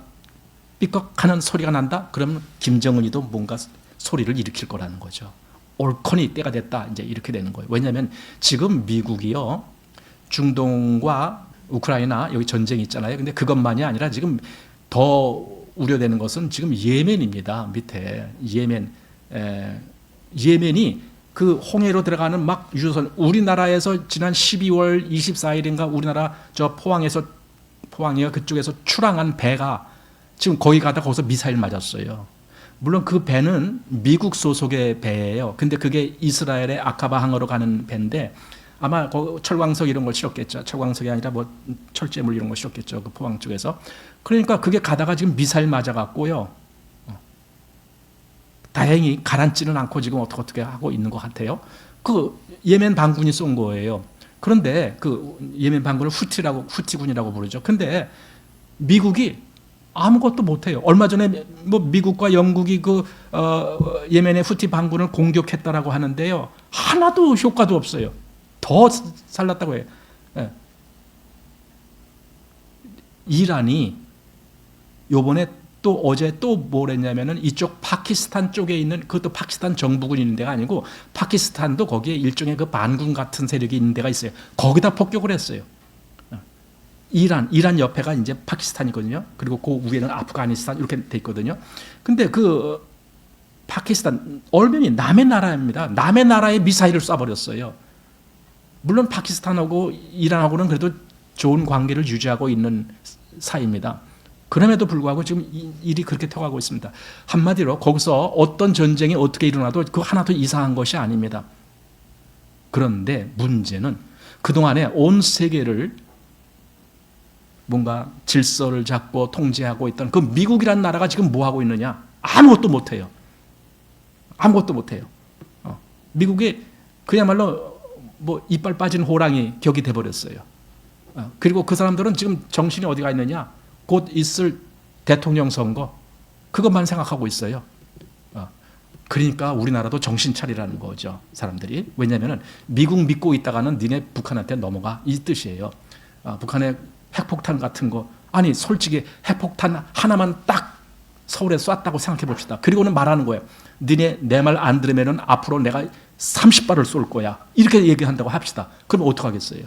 삐걱하는 소리가 난다? 그러면 김정은이도 뭔가 소리를 일으킬 거라는 거죠. 옳거니 때가 됐다. 이제 이렇게 되는 거예요. 왜냐하면 지금 미국이요, 중동과 우크라이나 여기 전쟁이 있잖아요. 근데 그것만이 아니라 지금 더 우려되는 것은 지금 예멘입니다. 밑에 예멘이 그 홍해로 들어가는 막 유조선, 우리나라에서 지난 12월 24일인가 우리나라 저 포항이요 그쪽에서 출항한 배가 지금 거기 가다 거기서 미사일 맞았어요. 물론 그 배는 미국 소속의 배예요. 근데 그게 이스라엘의 아카바 항으로 가는 배인데 아마 철광석 이런 걸 실었겠죠. 철광석이 아니라 뭐 철제물 이런 걸 실었겠죠. 그 포항 쪽에서. 그러니까 그게 가다가 지금 미사일 맞아갖고요. 다행히 가라앉지는 않고 지금 어떻게 하고 있는 것 같아요. 그 예멘 반군이 쏜 거예요. 그런데 그 예멘 반군을 후티군이라고 부르죠. 근데 미국이 아무것도 못해요. 얼마 전에 뭐 미국과 영국이 예멘의 후티 반군을 공격했다라고 하는데요, 하나도 효과도 없어요. 더 살랐다고 해요. 이란이 요번에 또 어제 또 뭘 했냐면은 이쪽 파키스탄 쪽에 있는, 그것도 파키스탄 정부군이 있는 데가 아니고 파키스탄도 거기에 일종의 그 반군 같은 세력이 있는 데가 있어요. 거기다 폭격을 했어요. 이란 옆에가 이제 파키스탄이거든요. 그리고 그 위에는 아프가니스탄 이렇게 돼 있거든요. 근데 그 파키스탄 얼면이 남의 나라입니다. 남의 나라에 미사일을 쏴버렸어요. 물론 파키스탄하고 이란하고는 그래도 좋은 관계를 유지하고 있는 사이입니다. 그럼에도 불구하고 지금 일이 그렇게 터가고 있습니다. 한마디로 거기서 어떤 전쟁이 어떻게 일어나도 그 하나도 이상한 것이 아닙니다. 그런데 문제는 그동안에 온 세계를 뭔가 질서를 잡고 통제하고 있던 그 미국이라는 나라가 지금 뭐 하고 있느냐? 아무것도 못해요. 아무것도 못해요. 미국이 그야말로 뭐 이빨 빠진 호랑이 격이 돼버렸어요. 그리고 그 사람들은 지금 정신이 어디가 있느냐? 곧 있을 대통령 선거 그것만 생각하고 있어요. 그러니까 우리나라도 정신 차리라는 거죠, 사람들이. 왜냐하면 미국 믿고 있다가는 니네 북한한테 넘어가 이 뜻이에요. 북한의 핵폭탄 같은 거, 아니 솔직히 핵폭탄 하나만 딱 서울에 쐈다고 생각해 봅시다. 그리고는 말하는 거예요. 니네 내 말 안 들으면은 앞으로 내가 30발을 쏠 거야. 이렇게 얘기한다고 합시다. 그럼 어떡하겠어요?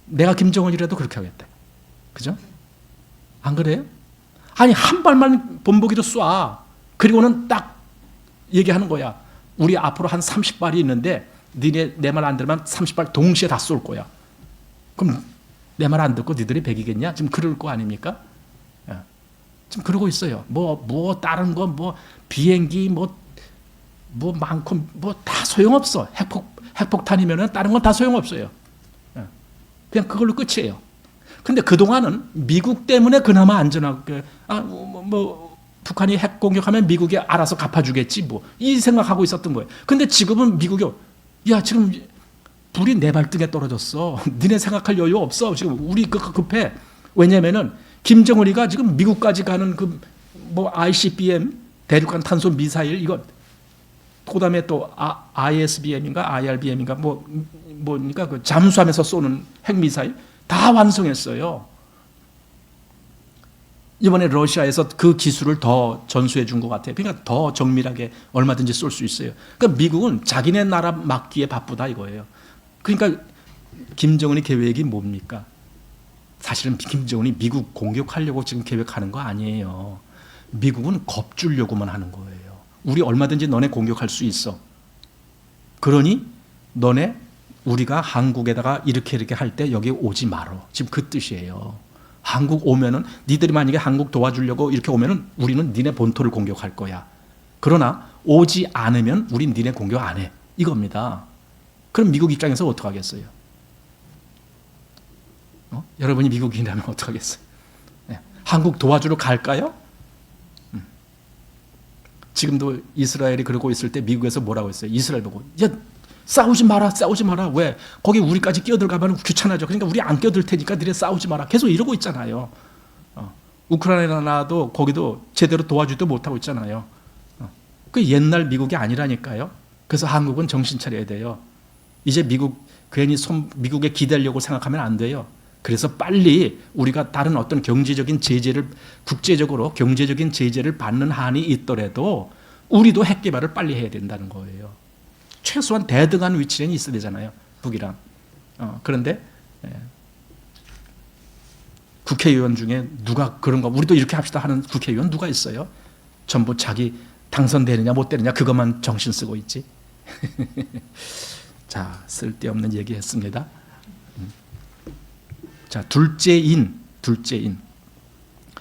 내가 김정은이라도 그렇게 하겠다. 그죠? 안 그래요? 아니 한 발만 본보기로 쏴. 그리고는 딱 얘기하는 거야. 우리 앞으로 한 30발이 있는데 니네 내 말 안 들으면 30발 동시에 다 쏠 거야. 그럼 내 말 안 듣고 니들이 백이겠냐? 지금 그럴 거 아닙니까? 지금 그러고 있어요. 뭐 다른 거 뭐 비행기 뭐 많고 뭐 다 소용없어. 핵폭탄이면은 다른 건 다 소용없어요. 그냥 그걸로 끝이에요. 근데 그동안은 미국 때문에 그나마 안전하게 북한이 핵 공격하면 미국이 알아서 갚아주겠지 뭐 이 생각하고 있었던 거예요. 근데 지금은 미국이 야 지금 불이 내 발등에 떨어졌어. 니네 생각할 여유 없어. 지금 우리 급해. 왜냐면은 김정은이가 지금 미국까지 가는 그 뭐 ICBM 대륙간 탄소 미사일 이거 그다음에 또 ISBM인가 IRBM인가 뭐니까 그 잠수함에서 쏘는 핵 미사일 다 완성했어요. 이번에 러시아에서 그 기술을 더 전수해 준 것 같아요. 그러니까 더 정밀하게 얼마든지 쏠 수 있어요. 그러니까 미국은 자기네 나라 막기에 바쁘다 이거예요. 그러니까 김정은이 계획이 뭡니까? 사실은 김정은이 미국 공격하려고 지금 계획하는 거 아니에요. 미국은 겁주려고만 하는 거예요. 우리 얼마든지 너네 공격할 수 있어. 그러니 너네 우리가 한국에다가 이렇게 할 때 여기 오지 말어. 지금 그 뜻이에요. 한국 오면은 니들이 만약에 한국 도와주려고 이렇게 오면은 우리는 니네 본토를 공격할 거야. 그러나 오지 않으면 우린 니네 공격 안 해. 이겁니다. 그럼 미국 입장에서 어떡하겠어요? 여러분이 미국인이라면 어떡하겠어요? 네. 한국 도와주러 갈까요? 지금도 이스라엘이 그러고 있을 때 미국에서 뭐라고 했어요? 이스라엘 보고 야 싸우지 마라. 왜? 거기 우리까지 끼어들어가면 귀찮아져. 그러니까 우리 안 끼어들 테니까 니네 싸우지 마라. 계속 이러고 있잖아요. 우크라이나도 거기도 제대로 도와주지도 못하고 있잖아요. 그 옛날 미국이 아니라니까요. 그래서 한국은 정신 차려야 돼요. 이제 괜히 미국에 기대려고 생각하면 안 돼요. 그래서 빨리 우리가 다른 어떤 경제적인 제재를 국제적으로 경제적인 제재를 받는 한이 있더라도 우리도 핵 개발을 빨리 해야 된다는 거예요. 최소한 대등한 위치에 있어야 되잖아요. 북이랑. 그런데 국회의원 중에 누가 그런 거 우리도 이렇게 합시다 하는 국회의원 누가 있어요? 전부 자기 당선되느냐 못 되느냐 그것만 정신 쓰고 있지. 자, 쓸데없는 얘기했습니다. 자, 둘째인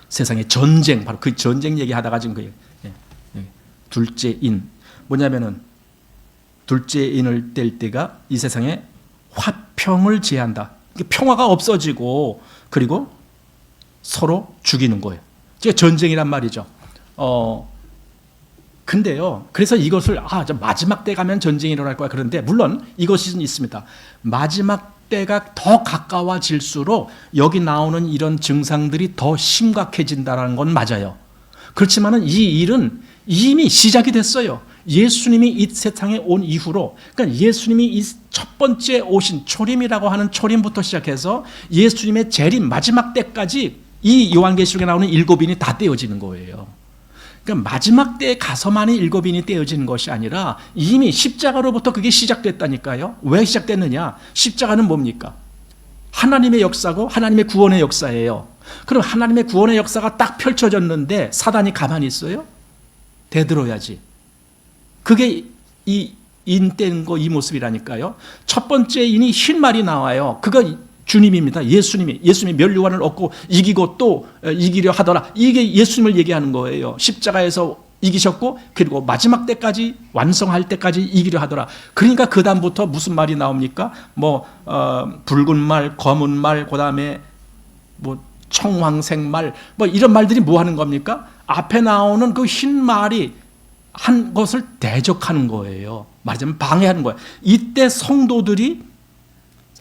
세상의 전쟁, 바로 그 전쟁 얘기하다가 지금 그 둘째인 뭐냐면은 둘째인을 뗄 때가 이 세상에 화평을 제한다. 평화가 없어지고 그리고 서로 죽이는 거예요. 이게 전쟁이란 말이죠. 근데요, 그래서 이것을 마지막 때 가면 전쟁이 일어날 거야. 그런데 물론 이것이 있습니다. 마지막 때가 더 가까워질수록 여기 나오는 이런 증상들이 더 심각해진다는 건 맞아요. 그렇지만은 이 일은 이미 시작이 됐어요. 예수님이 이 세상에 온 이후로, 그러니까 예수님이 이 첫 번째 오신 초림이라고 하는 초림부터 시작해서 예수님의 재림 마지막 때까지 이 요한계시록에 나오는 7인이 다 떼어지는 거예요. 그러니까 마지막 때에 가서만이 7인이 떼어지는 것이 아니라 이미 십자가로부터 그게 시작됐다니까요. 왜 시작됐느냐? 십자가는 뭡니까? 하나님의 역사고 하나님의 구원의 역사예요. 그럼 하나님의 구원의 역사가 딱 펼쳐졌는데 사단이 가만히 있어요? 대들어야지. 그게 이 인 뗀 거 이 모습이라니까요. 첫 번째 인이 흰 말이 나와요. 그거 주님입니다. 예수님이 면류관을 얻고 이기고 또 이기려 하더라. 이게 예수님을 얘기하는 거예요. 십자가에서 이기셨고 그리고 마지막 때까지 완성할 때까지 이기려 하더라. 그러니까 그 다음부터 무슨 말이 나옵니까? 붉은 말, 검은 말, 그다음에 청황색 말, 이런 말들이 뭐 하는 겁니까? 앞에 나오는 그 흰 말이 한 것을 대적하는 거예요. 말하자면 방해하는 거예요. 이때 성도들이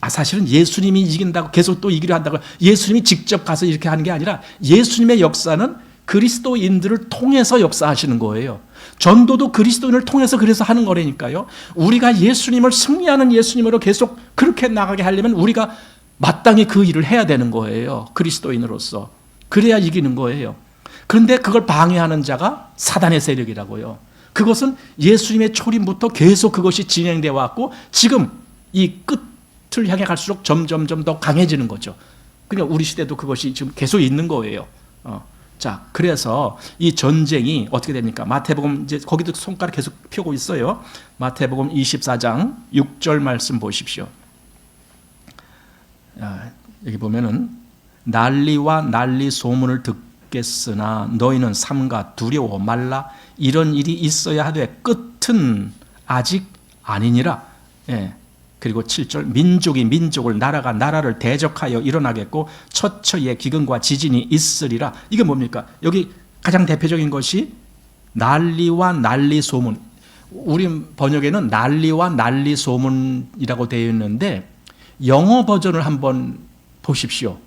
사실은 예수님이 이긴다고 계속 또 이기려 한다고 예수님이 직접 가서 이렇게 하는 게 아니라 예수님의 역사는 그리스도인들을 통해서 역사하시는 거예요. 전도도 그리스도인을 통해서 그래서 하는 거라니까요. 우리가 예수님을 승리하는 예수님으로 계속 그렇게 나가게 하려면 우리가 마땅히 그 일을 해야 되는 거예요. 그리스도인으로서. 그래야 이기는 거예요. 그런데 그걸 방해하는 자가 사단의 세력이라고요. 그것은 예수님의 초림부터 계속 그것이 진행되어 왔고 지금 이 끝을 향해 갈수록 점점 더 강해지는 거죠. 그러니까 우리 시대도 그것이 지금 계속 있는 거예요. 자, 그래서 이 전쟁이 어떻게 됩니까? 마태복음 이제 거기도 손가락 계속 펴고 있어요. 마태복음 24장 6절 말씀 보십시오. 여기 보면은 난리와 난리 소문을 듣겠으나 너희는 삼가 두려워 말라. 이런 일이 있어야 하되 끝은 아직 아니니라. 예. 그리고 7절 민족이 민족을 나라가 나라를 대적하여 일어나겠고 처처에 기근과 지진이 있으리라. 이게 뭡니까? 여기 가장 대표적인 것이 난리와 난리 소문. 우리 번역에는 난리와 난리 소문이라고 되어 있는데 영어 버전을 한번 보십시오.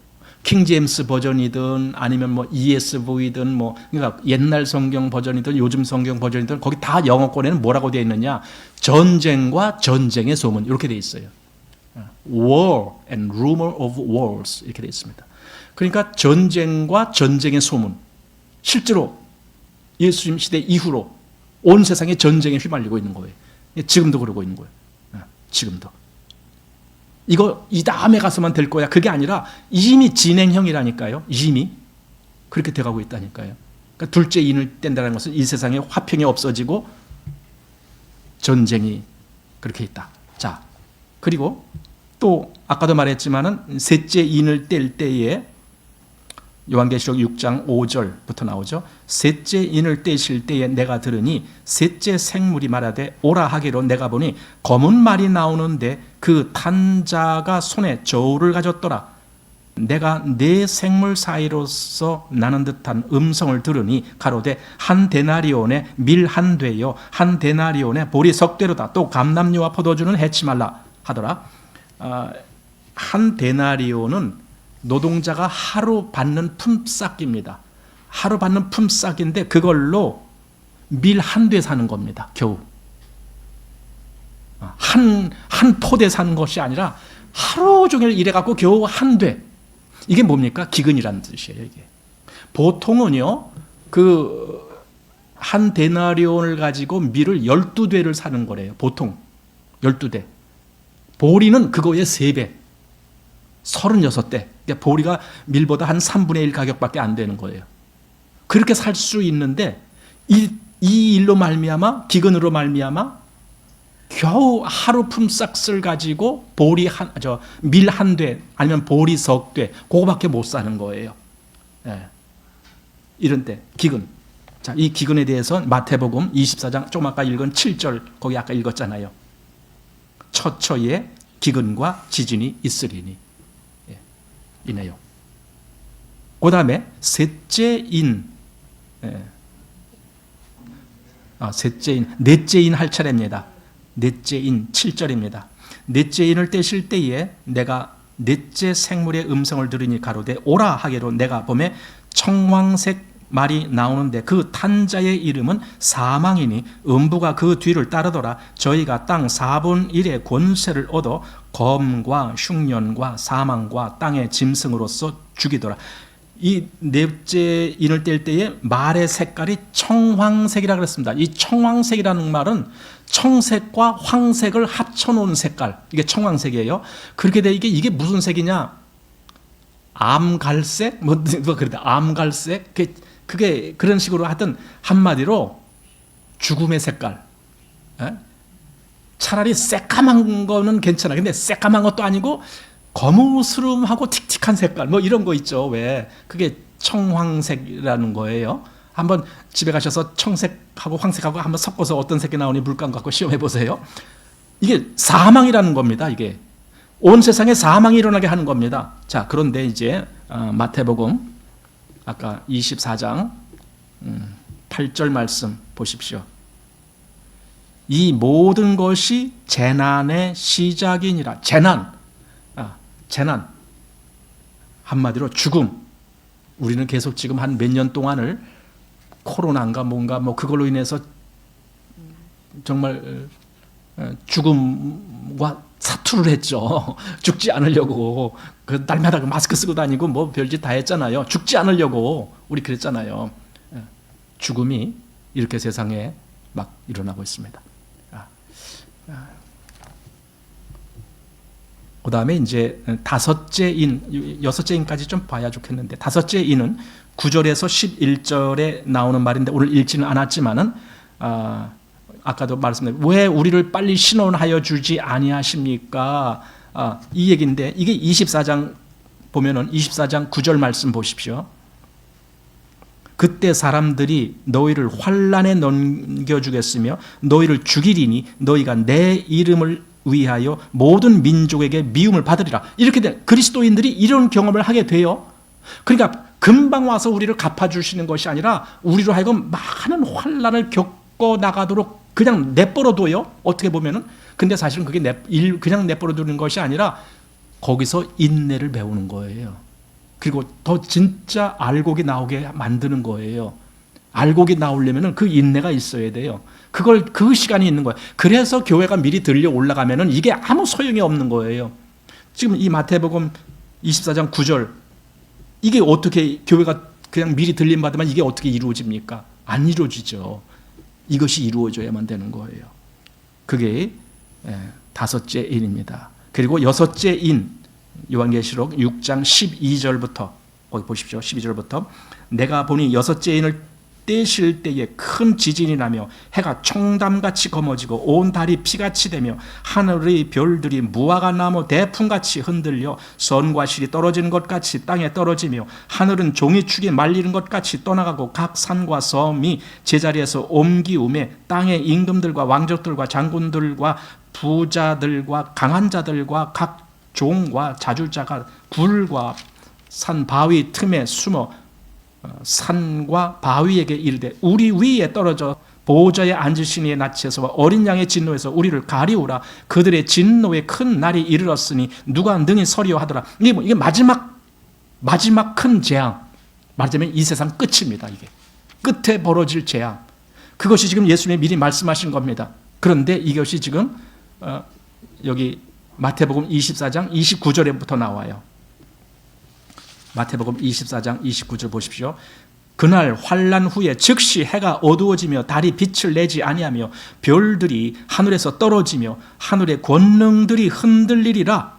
킹제임스 버전이든 아니면 뭐 ESV든 뭐 그러니까 옛날 성경 버전이든 요즘 성경 버전이든 거기 다 영어권에는 뭐라고 되어 있느냐? 전쟁과 전쟁의 소문 이렇게 되어 있어요. War and rumor of wars 이렇게 되어 있습니다. 그러니까 전쟁과 전쟁의 소문. 실제로 예수님 시대 이후로 온 세상에 전쟁에 휘말리고 있는 거예요. 지금도 그러고 있는 거예요. 지금도. 이거 이 다음에 가서만 될 거야. 그게 아니라 이미 진행형이라니까요. 이미 그렇게 돼가고 있다니까요. 그러니까 둘째 인을 뗀다는 것은 이 세상에 화평이 없어지고 전쟁이 그렇게 있다. 자, 그리고 또 아까도 말했지만은 셋째 인을 뗄 때에 요한계시록 6장 5절부터 나오죠. 셋째 인을 떼실 때에 내가 들으니 셋째 생물이 말하되 오라 하기로 내가 보니 검은 말이 나오는데 그 탄 자가 손에 저울을 가졌더라. 내가 네 생물 사이로서 나는 듯한 음성을 들으니 가로되 한 데나리온에 밀 한 되요 한 데나리온에 보리 석 되로다. 또 감람류와 포도주는 해치 말라 하더라. 한 데나리온은 노동자가 하루 받는 품삯입니다. 하루 받는 품삯인데 그걸로 밀 한 돼 사는 겁니다. 겨우. 한 포대 사는 것이 아니라 하루 종일 일해갖고 겨우 한 돼. 이게 뭡니까? 기근이라는 뜻이에요. 이게. 보통은요, 한 데나리온을 가지고 밀을 12대를 사는 거래요. 보통. 12대. 보리는 그거의 3배. 36대. 그러니까 보리가 밀보다 한 3분의 1 가격밖에 안 되는 거예요. 그렇게 살 수 있는데 이 일로 말미암아 기근으로 말미암아 겨우 하루 품삯을 가지고 밀 한 대 아니면 보리 석 대 그거밖에 못 사는 거예요. 예. 이런 때 기근. 자, 이 기근에 대해서 마태복음 24장 조금 아까 읽은 7절 거기 아까 읽었잖아요. 처처에 기근과 지진이 있으리니. 이네요. 그 다음에 넷째 인 할 차례입니다. 넷째 인 7절입니다. 넷째 인을 떼실 때에 내가 넷째 생물의 음성을 들으니 가로되 오라 하기로 내가 보매 청황색 말이 나오는데 그 탄자의 이름은 사망이니 음부가 그 뒤를 따르더라. 저희가 땅 4분 1의 권세를 얻어 검과 흉년과 사망과 땅의 짐승으로서 죽이더라. 이 넷째 인을 뗄 때에 말의 색깔이 청황색이라고 그랬습니다. 이 청황색이라는 말은 청색과 황색을 합쳐놓은 색깔. 이게 청황색이에요. 그렇게 돼 이게 무슨 색이냐? 암갈색? 그러다 암갈색? 그게 그런 식으로 하여튼 한마디로 죽음의 색깔. 차라리 새까만 거는 괜찮아. 근데 새까만 것도 아니고 거무스름하고 틱틱한 색깔 뭐 이런 거 있죠. 왜? 그게 청황색이라는 거예요. 한번 집에 가셔서 청색하고 황색하고 한번 섞어서 어떤 색이 나오니 물감 갖고 시험해 보세요. 이게 사망이라는 겁니다. 이게 온 세상에 사망이 일어나게 하는 겁니다. 자, 그런데 이제 마태복음 아까 24장 8절 말씀 보십시오. 이 모든 것이 재난의 시작이니라. 재난. 재난, 한마디로 죽음. 우리는 계속 지금 한 몇 년 동안을 코로나인가 뭔가 뭐 그걸로 인해서 정말 죽음과 사투를 했죠. 죽지 않으려고 그 날마다 마스크 쓰고 다니고 뭐 별짓 다 했잖아요. 죽지 않으려고 우리 그랬잖아요. 죽음이 이렇게 세상에 막 일어나고 있습니다. 그 다음에 이제 다섯째 인, 여섯째 인까지 좀 봐야 좋겠는데, 다섯째 인은 9절에서 11절에 나오는 말인데 오늘 읽지는 않았지만은 아까도 말씀드린 왜 우리를 빨리 신원하여 주지 아니하십니까? 이 얘기인데 이게 24장 보면은 24장 9절 말씀 보십시오. 그때 사람들이 너희를 환난에 넘겨주겠으며 너희를 죽이리니 너희가 내 이름을 위하여 모든 민족에게 미움을 받으리라. 이렇게 된 그리스도인들이 이런 경험을 하게 돼요. 그러니까 금방 와서 우리를 갚아주시는 것이 아니라 우리로 하여금 많은 환난을 겪어 나가도록 그냥 내버려둬요. 어떻게 보면은. 근데 사실은 그게 그냥 내버려두는 것이 아니라 거기서 인내를 배우는 거예요. 그리고 더 진짜 알곡이 나오게 만드는 거예요. 알곡이 나오려면 그 인내가 있어야 돼요. 그 시간이 있는 거예요. 그래서 교회가 미리 들려 올라가면은 이게 아무 소용이 없는 거예요. 지금 이 마태복음 24장 9절 이게 어떻게 교회가 그냥 미리 들림 받으면 이게 어떻게 이루어집니까? 안 이루어지죠. 이것이 이루어져야만 되는 거예요. 그게 다섯째 인입니다. 그리고 여섯째 인 요한계시록 6장 12절부터 거기 보십시오. 12절부터 내가 보니 여섯째 인을 떼실 때에 큰 지진이 나며 해가 총담같이 검어지고 온 달이 피같이 되며 하늘의 별들이 무화과 나무 대풍같이 흔들려 선과 실이 떨어지는 것 같이 땅에 떨어지며 하늘은 종이축이 말리는 것 같이 떠나가고 각 산과 섬이 제자리에서 옮기우매 땅의 임금들과 왕족들과 장군들과 부자들과 강한 자들과 각 종과 자주자가 굴과 산 바위 틈에 숨어 산과 바위에게 이르되 우리 위에 떨어져 보호자의 앉으신 이의 낯에서 어린 양의 진노에서 우리를 가리우라. 그들의 진노의 큰 날이 이르렀으니 누가 능히 서리오 하더라. 이게 마지막 큰 재앙, 말하자면 이 세상 끝입니다. 이게 끝에 벌어질 재앙, 그것이 지금 예수님이 미리 말씀하신 겁니다. 그런데 이것이 지금 여기 마태복음 24장 29절에부터 나와요. 마태복음 24장 29절 보십시오. 그날 환난 후에 즉시 해가 어두워지며 달이 빛을 내지 아니하며 별들이 하늘에서 떨어지며 하늘의 권능들이 흔들리리라.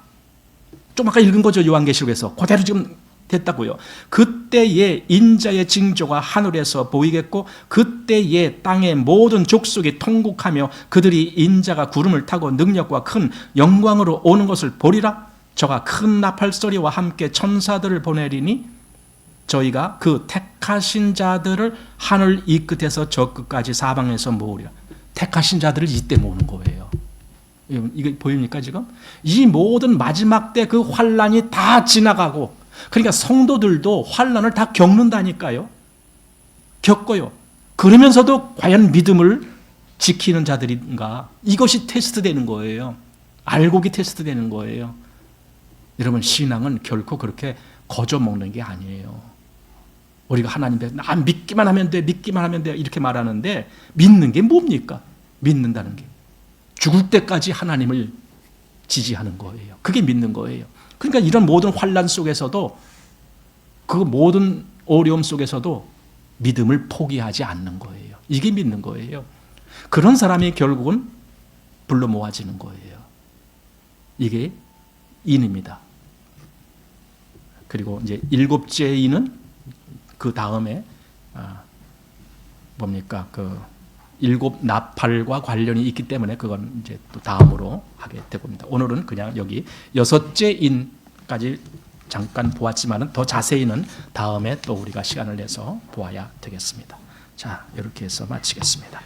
좀 아까 읽은 거죠. 요한계시록에서 그대로 지금 됐다고요. 그때에 인자의 징조가 하늘에서 보이겠고 그때에 땅의 모든 족속이 통곡하며 그들이 인자가 구름을 타고 능력과 큰 영광으로 오는 것을 보리라. 저가 큰 나팔 소리와 함께 천사들을 보내리니 저희가 그 택하신 자들을 하늘 이 끝에서 저 끝까지 사방에서 모으리라. 택하신 자들을 이때 모으는 거예요. 이게 보입니까 지금? 이 모든 마지막 때 그 환난이 다 지나가고, 그러니까 성도들도 환난을 다 겪는다니까요. 겪어요. 그러면서도 과연 믿음을 지키는 자들인가? 이것이 테스트되는 거예요. 알곡이 테스트되는 거예요. 여러분, 신앙은 결코 그렇게 거저 먹는 게 아니에요. 우리가 하나님께 믿기만 하면 돼, 믿기만 하면 돼 이렇게 말하는데 믿는 게 뭡니까? 믿는다는 게 죽을 때까지 하나님을 지지하는 거예요. 그게 믿는 거예요. 그러니까 이런 모든 환난 속에서도, 그 모든 어려움 속에서도 믿음을 포기하지 않는 거예요. 이게 믿는 거예요. 그런 사람이 결국은 불러 모아지는 거예요. 이게 인입니다. 그리고 이제 일곱째 인은 그 다음에 뭡니까? 그 일곱 나팔과 관련이 있기 때문에 그건 이제 또 다음으로 하게 되고입니다. 오늘은 그냥 여기 여섯째 인까지 잠깐 보았지만은 더 자세히는 다음에 또 우리가 시간을 내서 보아야 되겠습니다. 자, 이렇게 해서 마치겠습니다.